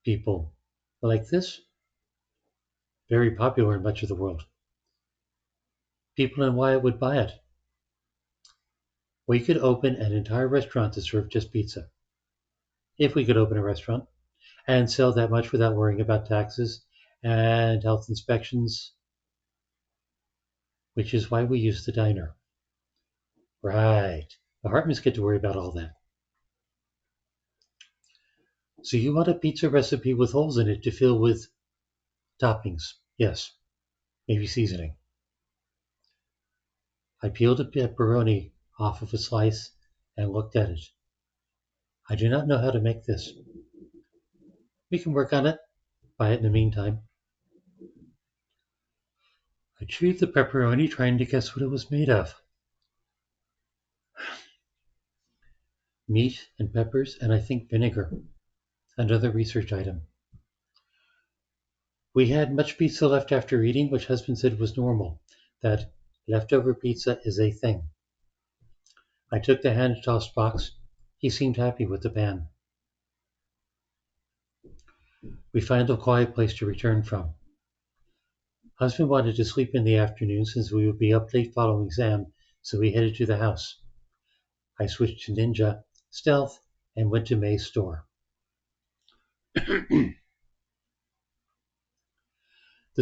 People like this? Very popular in much of the world. People in Wyatt would buy it. We could open an entire restaurant to serve just pizza. If we could open a restaurant and sell that much without worrying about taxes and health inspections, which is why we use the diner. Right. The Hartmans get to worry about all that. So you want a pizza recipe with holes in it to fill with toppings? Yes. Maybe seasoning. I peeled a pepperoni off of a slice and looked at it. I do not know how to make this. We can work on it. Buy it in the meantime. I chewed the pepperoni, trying to guess what it was made of. Meat and peppers, and I think vinegar. Another research item. We had much pizza left after eating, which husband said was normal, that leftover pizza is a thing. I took the hand-tossed box. He seemed happy with the pan. We found a quiet place to return from. Husband wanted to sleep in the afternoon since we would be up late following exam, so we headed to the house. I switched to Ninja, Stealth, and went to May's store. The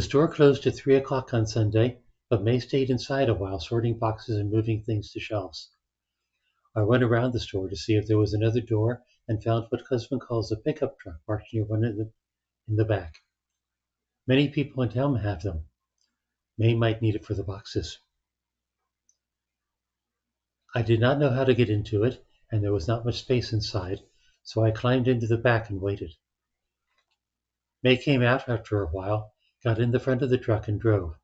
store closed at 3 o'clock on Sunday, but May stayed inside a while, sorting boxes and moving things to shelves. I went around the store to see if there was another door and found what husband calls a pickup truck parked near one in the back. Many people in town have them. May might need it for the boxes. I did not know how to get into it, and there was not much space inside, so I climbed into the back and waited. May came out after a while, got in the front of the truck, and drove.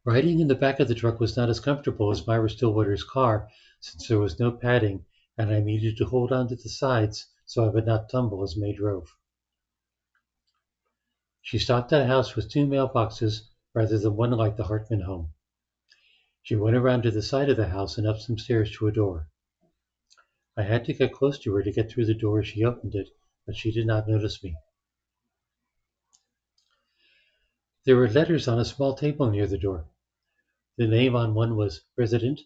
Riding in the back of the truck was not as comfortable as Myra Stillwater's car, since there was no padding, and I needed to hold on to the sides so I would not tumble as May drove. She stopped at a house with 2 mailboxes rather than one like the Hartman home. She went around to the side of the house and up some stairs to a door. I had to get close to her to get through the door as she opened it, but she did not notice me. There were letters on a small table near the door. The name on one was Resident,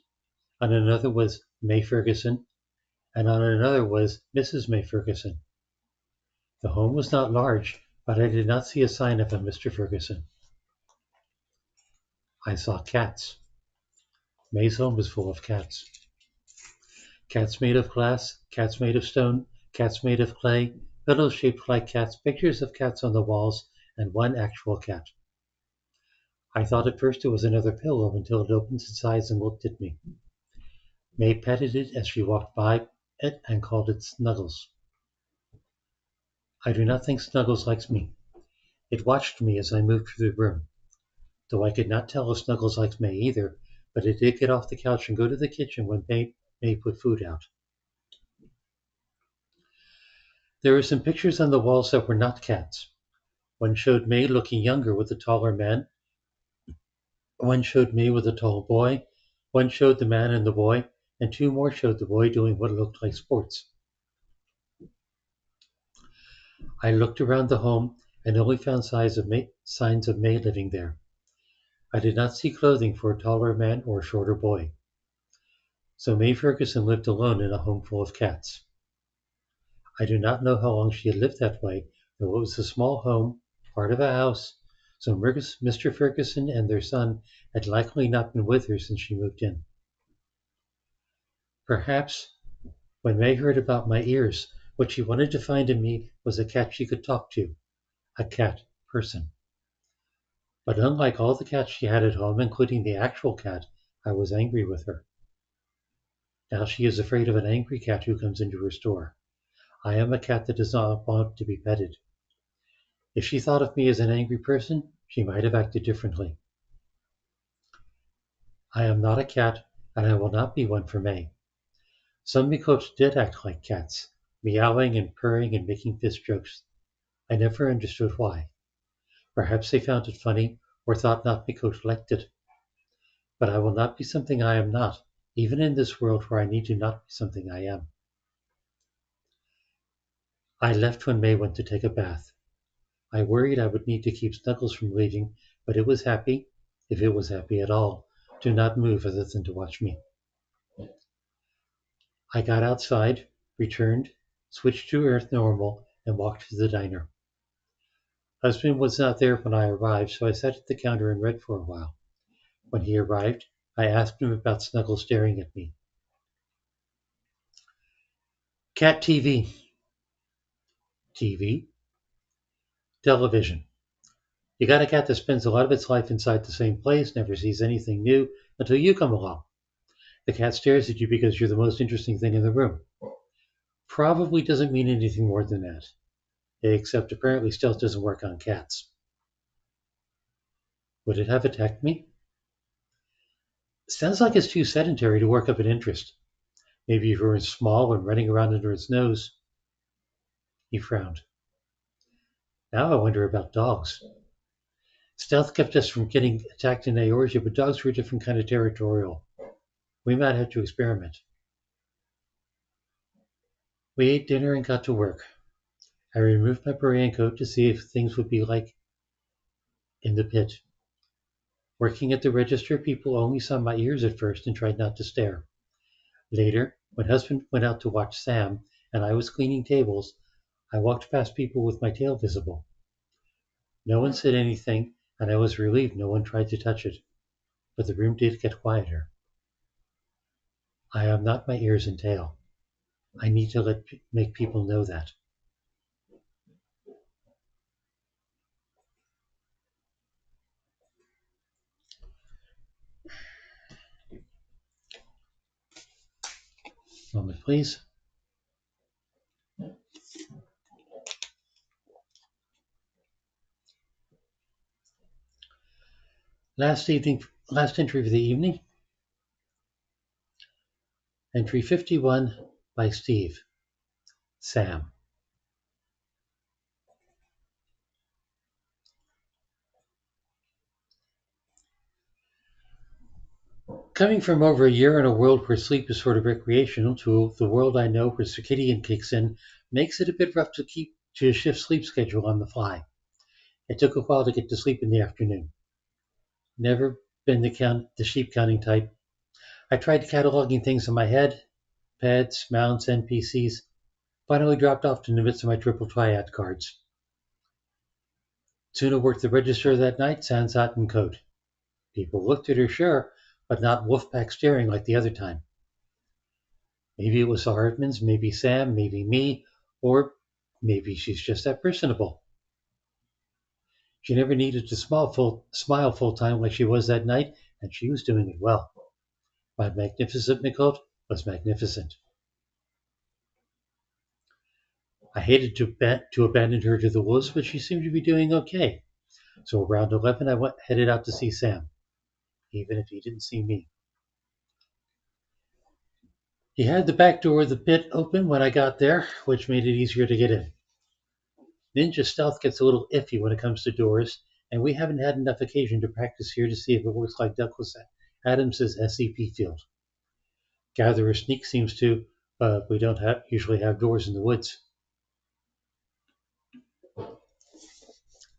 on another was May Ferguson, and on another was Mrs. May Ferguson. The home was not large, but I did not see a sign of a Mr. Ferguson. I saw cats. May's home was full of cats. Cats made of glass, cats made of stone, cats made of clay, pillows shaped like cats, pictures of cats on the walls, and one actual cat. I thought at first it was another pillow until it opened its eyes and looked at me. May petted it as she walked by, it and called it Snuggles. I do not think Snuggles likes me. It watched me as I moved through the room, though I could not tell if Snuggles likes May either, but it did get off the couch and go to the kitchen when May put food out. There were some pictures on the walls that were not cats. One showed May looking younger with a taller man, one showed me with a tall boy, one showed the man and the boy, and two more showed the boy doing what looked like sports. I looked around the home and only found signs of May living there. I did not see clothing for a taller man or a shorter boy. So May Ferguson lived alone in a home full of cats. I do not know how long she had lived that way, though it was a small home, part of a house, so Mr. Ferguson and their son had likely not been with her since she moved in. Perhaps, when May heard about my ears, what she wanted to find in me was a cat she could talk to, a cat person. But unlike all the cats she had at home, including the actual cat, I was angry with her. Now she is afraid of an angry cat who comes into her store. I am a cat that does not want to be petted. If she thought of me as an angry person, she might have acted differently. I am not a cat, and I will not be one for May. Some Mikots did act like cats, meowing and purring and making fist jokes. I never understood why. Perhaps they found it funny, or thought not Mikots liked it. But I will not be something I am not, even in this world where I need to not be something I am. I left when May went to take a bath. I worried I would need to keep Snuggles from leaving, but it was happy, if it was happy at all, to not move other than to watch me. I got outside, returned, switched to Earth Normal, and walked to the diner. Husband was not there when I arrived, so I sat at the counter and read for a while. When he arrived, I asked him about Snuggles staring at me. Cat TV. TV? Television. You got a cat that spends a lot of its life inside the same place, never sees anything new until you come along. The cat stares at you because you're the most interesting thing in the room. Probably doesn't mean anything more than that. Except apparently stealth doesn't work on cats. Would it have attacked me? Sounds like it's too sedentary to work up an interest. Maybe if it were small and running around under its nose. He frowned. Now I wonder about dogs. Stealth kept us from getting attacked in Eorzea, but dogs were a different kind of territorial. We might have to experiment. We ate dinner and got to work. I removed my beret coat to see if things would be like in the pit. Working at the register, people only saw my ears at first and tried not to stare. Later, when husband went out to watch Sam and I was cleaning tables, I walked past people with my tail visible. No one said anything, and I was relieved no one tried to touch it. But the room did get quieter. I am not my ears and tail. I need to make people know that. Moment, please. Last entry for the evening. Entry 51 by Steve. Sam. Coming from over a year in a world where sleep is sort of recreational to the world I know where circadian kicks in makes it a bit rough to shift sleep schedule on the fly. It took a while to get to sleep in the afternoon. Never been the sheep counting type. I tried cataloging things in my head, pets, mounts, NPCs, finally dropped off to the midst of my triple triad cards. Tsu'na worked the register that night, sans hat and coat. People looked at her, sure, but not wolfpack staring like the other time. Maybe it was the Hartmans, maybe Sam, maybe me, or maybe she's just that personable. She never needed to smile full time like she was that night, and she was doing it well. My magnificent Nicole was magnificent. I hated to abandon her to the wolves, but she seemed to be doing okay. So around 11, headed out to see Sam, even if he didn't see me. He had the back door of the pit open when I got there, which made it easier to get in. Ninja stealth gets a little iffy when it comes to doors, and we haven't had enough occasion to practice here to see if it works like Douglas Adams' SCP field. Gatherer Sneak seems to, but we don't usually have doors in the woods.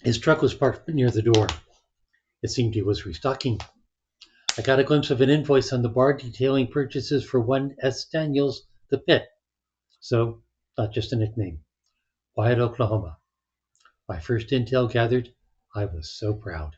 His truck was parked near the door. It seemed he was restocking. I got a glimpse of an invoice on the bar detailing purchases for one S. Daniels, the Pit. So, not just a nickname. Wyatt, Oklahoma. My first intel gathered, I was so proud.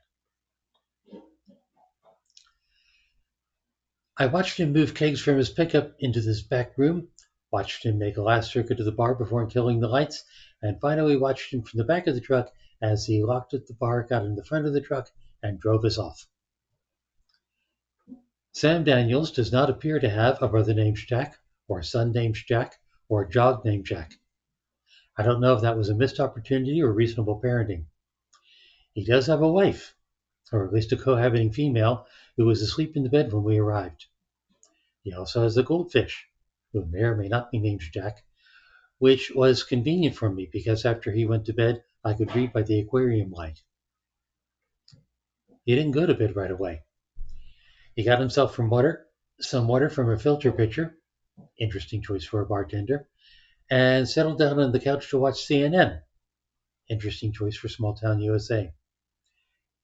I watched him move kegs from his pickup into this back room, watched him make a last circuit to the bar before killing the lights, and finally watched him from the back of the truck as he locked at the bar, got in the front of the truck, and drove us off. Sam Daniels does not appear to have a brother named Jack, or a son named Jack, or a dog named Jack. I don't know if that was a missed opportunity or reasonable parenting. He does have a wife, or at least a cohabiting female, who was asleep in the bed when we arrived. He also has a goldfish, who may or may not be named Jack, which was convenient for me because after he went to bed, I could read by the aquarium light. He didn't go to bed right away. He got himself some water from a filter pitcher, interesting choice for a bartender, and settled down on the couch to watch CNN, interesting choice for small town USA.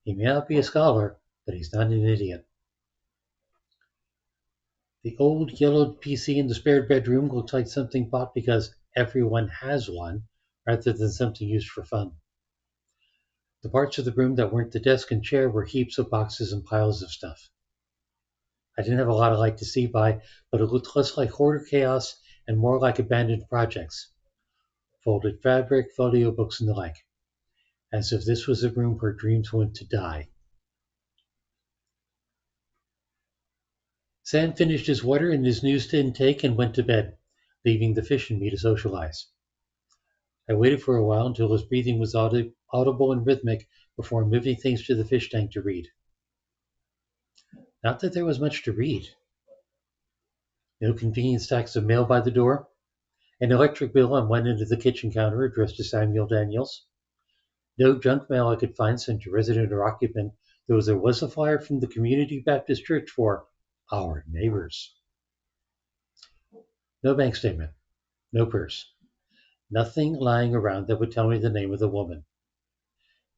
He may not be a scholar, but he's not an idiot. The old yellowed PC in the spare bedroom looks like something bought because everyone has one, rather than something used for fun. The parts of the room that weren't the desk and chair were heaps of boxes and piles of stuff. I didn't have a lot of light to see by, but it looked less like hoarder chaos and more like abandoned projects. Folded fabric, photo books, and the like. As if this was a room where dreams went to die. Sam finished his water and his news intake and went to bed, leaving the fish and me to socialize. I waited for a while until his breathing was audible and rhythmic before moving things to the fish tank to read. Not that there was much to read. No convenient stacks of mail by the door, an electric bill on one end of the kitchen counter addressed to Samuel Daniels. No junk mail I could find sent to resident or occupant, though there was a flyer from the Community Baptist Church for our neighbors. No bank statement, no purse, nothing lying around that would tell me the name of the woman.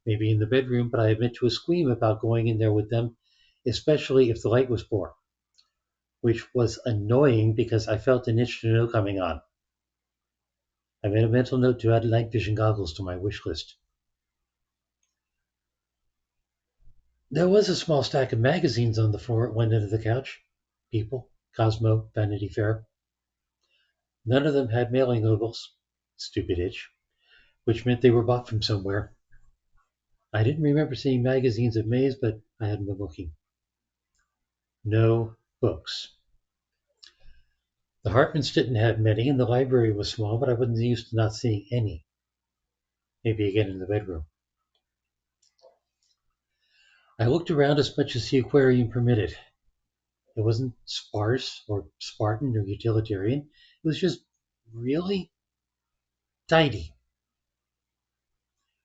Maybe in the bedroom, but I admit to a squeam about going in there with them, especially if the light was poor, which was annoying because I felt an itch to know coming on. I made a mental note to add night vision goggles to my wish list. There was a small stack of magazines on the floor at one end of the couch. People, Cosmo, Vanity Fair. None of them had mailing labels. Stupid itch. Which meant they were bought from somewhere. I didn't remember seeing magazines at Mays, but I hadn't been looking. No books. The Hartmans didn't have many, and the library was small, but I wasn't used to not seeing any. Maybe again in the bedroom. I looked around as much as the aquarium permitted. It wasn't sparse or Spartan or utilitarian. It was just really tidy.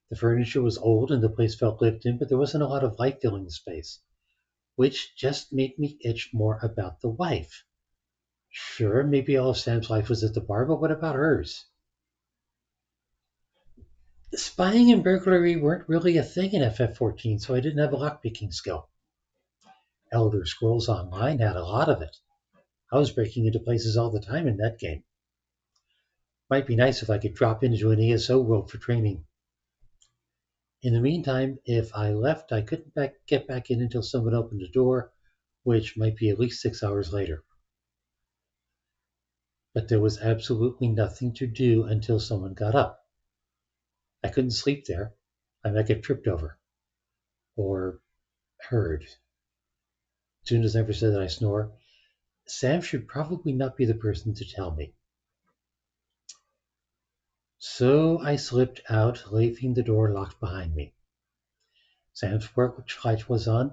The furniture was old and the place felt lived in, but there wasn't a lot of life filling the space, which just made me itch more about the wife. Sure, maybe all of Sam's life was at the bar, but what about hers? Spying and burglary weren't really a thing in FF14, so I didn't have a lockpicking skill. Elder Scrolls Online had a lot of it. I was breaking into places all the time in that game. Might be nice if I could drop into an ESO world for training. In the meantime, if I left, I couldn't get back in until someone opened the door, which might be at least 6 hours later. But there was absolutely nothing to do until someone got up. I couldn't sleep there. I might get tripped over. Or heard. Tsu'na's never said that I snore. Sam should probably not be the person to tell me. So I slipped out, leaving the door locked behind me. Sam's porch light was on,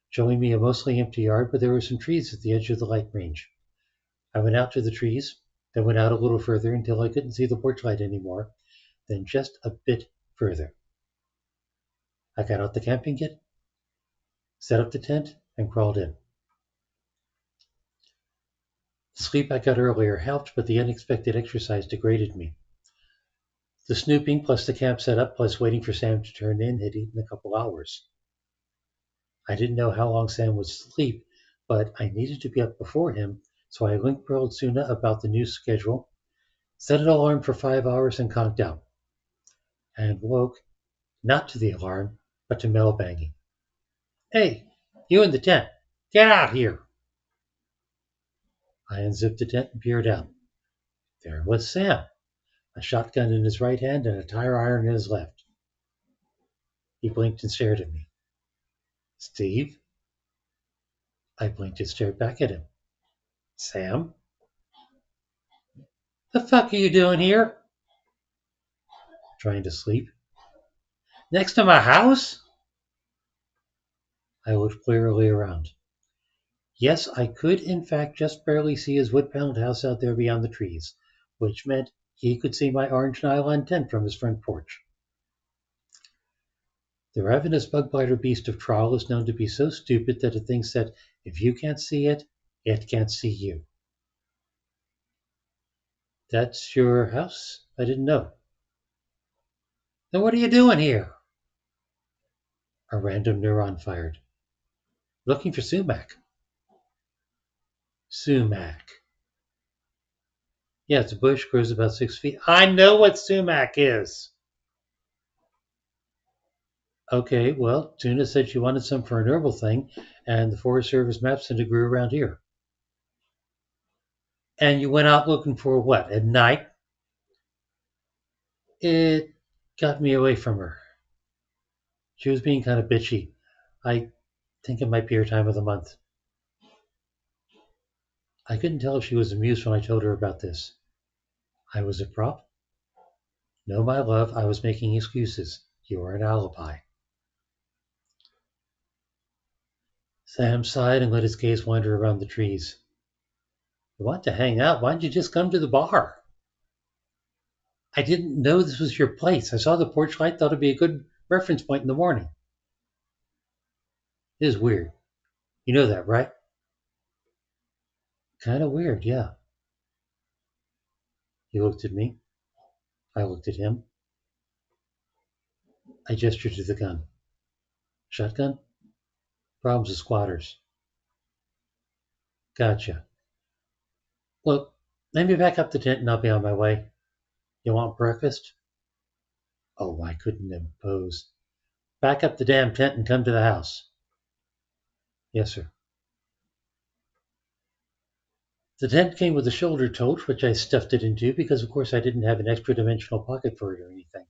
showing me a mostly empty yard, but there were some trees at the edge of the light range. I went out to the trees, then went out a little further until I couldn't see the porch light anymore, then just a bit further. I got out the camping kit, set up the tent, and crawled in. The sleep I got earlier helped, but the unexpected exercise degraded me. The snooping plus the camp setup plus waiting for Sam to turn in had eaten a couple hours. I didn't know how long Sam would sleep, but I needed to be up before him, so I link-pearled Tsu'na about the new schedule, set an alarm for 5 hours and conked out, and woke, not to the alarm, but to metal banging. Hey, you in the tent, get out here! I unzipped the tent and peered out. There was Sam, a shotgun in his right hand and a tire iron in his left. He blinked and stared at me. Steve? I blinked and stared back at him. Sam? The fuck are you doing here? Trying to sleep. Next to my house? I looked clearly around. Yes, I could in fact just barely see his wood-paneled house out there beyond the trees, which meant he could see my orange nylon tent from his front porch. The ravenous bug-biter beast of Trawl is known to be so stupid that it thinks that if you can't see it, it can't see you. That's your house? I didn't know. Then what are you doing here? A random neuron fired. Looking for sumac. Sumac. Yeah, it's a bush, grows about 6 feet. I know what sumac is! Okay, well, Tsu'na said she wanted some for an herbal thing, and the Forest Service map said it grew around here. And you went out looking for what, at night? It got me away from her. She was being kind of bitchy. I think it might be her time of the month. I couldn't tell if she was amused when I told her about this. I was a prop? No, my love, I was making excuses. You were an alibi. Sam sighed and let his gaze wander around the trees. You want to hang out? Why didn't you just come to the bar? I didn't know this was your place. I saw the porch light, thought it'd be a good reference point in the morning. It is weird. You know that, right? Kind of weird, yeah. He looked at me. I looked at him. I gestured to the gun. Shotgun? Problems with squatters. Gotcha. Look, let me back up the tent and I'll be on my way. You want breakfast? Oh, I couldn't impose. Back up the damn tent and come to the house. Yes, sir. The tent came with a shoulder tote, which I stuffed it into because, of course, I didn't have an extra dimensional pocket for it or anything.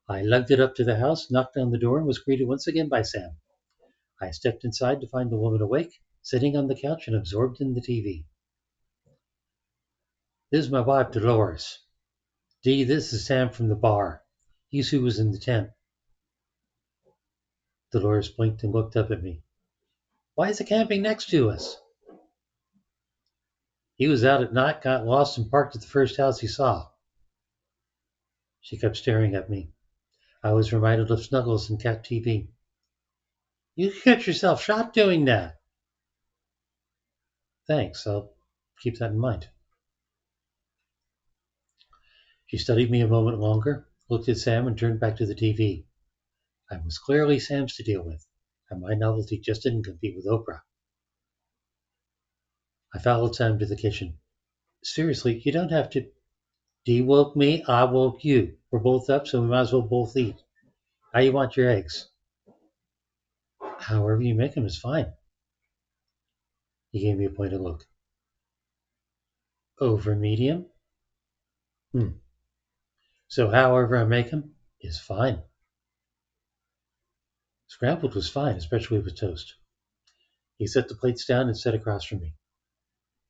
I lugged it up to the house, knocked on the door, and was greeted once again by Sam. I stepped inside to find the woman awake, sitting on the couch and absorbed in the TV. This is my wife, Dolores. Dee, this is Sam from the bar. He's who was in the tent. Dolores blinked and looked up at me. Why is he camping next to us? He was out at night, got lost, and parked at the first house he saw. She kept staring at me. I was reminded of Snuggles and Cat TV. You could get yourself shot doing that. Thanks, I'll keep that in mind. She studied me a moment longer, looked at Sam, and turned back to the TV. I was clearly Sam's to deal with, and my novelty just didn't compete with Oprah. I followed Sam to the kitchen. Seriously, you don't have to. Dee woke me, I woke you. We're both up, so we might as well both eat. How you want your eggs? However you make them is fine. He gave me a pointed look. Over medium? So however I make them is fine. Scrambled was fine, especially with toast. He set the plates down and sat across from me.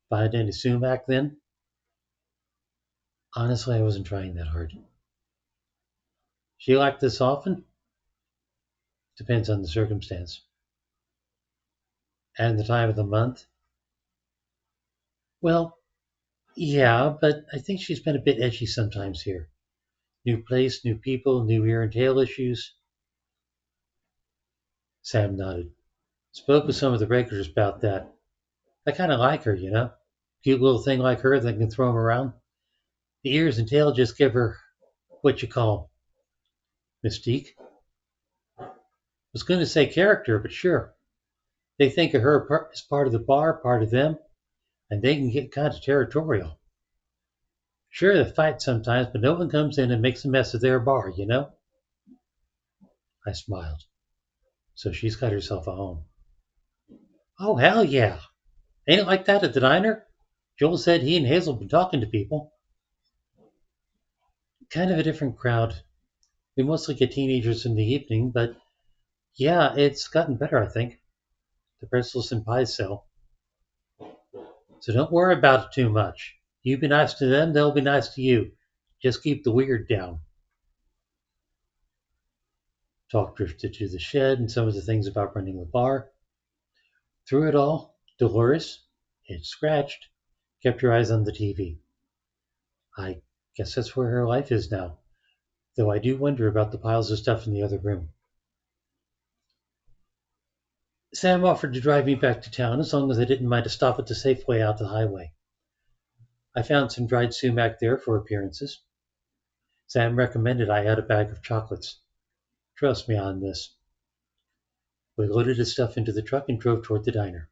Find any sumac then? Honestly, I wasn't trying that hard. She like this often? Depends on the circumstance. And the time of the month? Well, yeah, but I think she's been a bit edgy sometimes here. New place, new people, new ear and tail issues. Sam nodded. Spoke with some of the regulars about that. I kind of like her, you know? Cute little thing like her that can throw 'em around. The ears and tail just give her what you call mystique. Was going to say character, but sure. They think of her as part of the bar, part of them, and they can get kind of territorial. Sure, they fight sometimes, but no one comes in and makes a mess of their bar, you know? I smiled. So she's got herself a home. Oh, hell yeah. Ain't it like that at the diner? Joel said he and Hazel been talking to people. Kind of a different crowd. We mostly get teenagers in the evening, but yeah, it's gotten better, I think. The pretzels and pies sell. So don't worry about it too much. You be nice to them, they'll be nice to you. Just keep the weird down. Talk drifted to the shed and some of the things about running the bar. Through it all, Dolores, it's scratched, kept her eyes on the TV. I guess that's where her life is now, though I do wonder about the piles of stuff in the other room. Sam offered to drive me back to town as long as I didn't mind a stop at the Safeway out the highway. I found some dried sumac there for appearances. Sam recommended I add a bag of chocolates. Trust me on this. We loaded his stuff into the truck and drove toward the diner.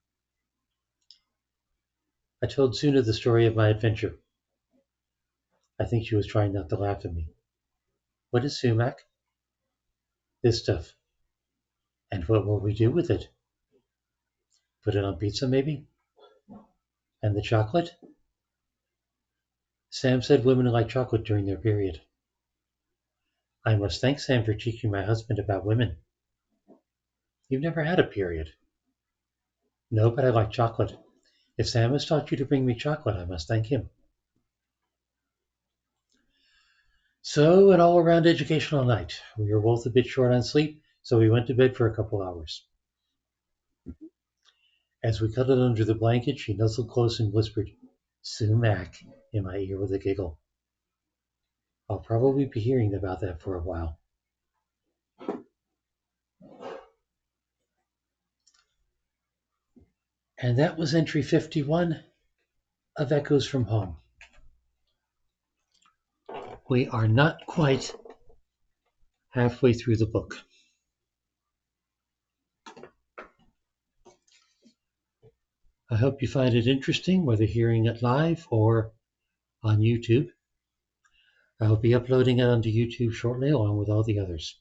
I told Tsu'na the story of my adventure. I think she was trying not to laugh at me. What is sumac? This stuff. And what will we do with it? Put it on pizza, maybe? And the chocolate? Sam said women like chocolate during their period. I must thank Sam for teaching my husband about women. You've never had a period. No, but I like chocolate. If Sam has taught you to bring me chocolate, I must thank him. So, an all around educational night. We were both a bit short on sleep, so we went to bed for a couple hours. As we cuddled under the blanket, she nuzzled close and whispered, Sumac, in my ear with a giggle. I'll probably be hearing about that for a while. And that was entry 51 of Echoes from Home. We are not quite halfway through the book. I hope you find it interesting, whether hearing it live or on YouTube. I will be uploading it onto YouTube shortly along with all the others.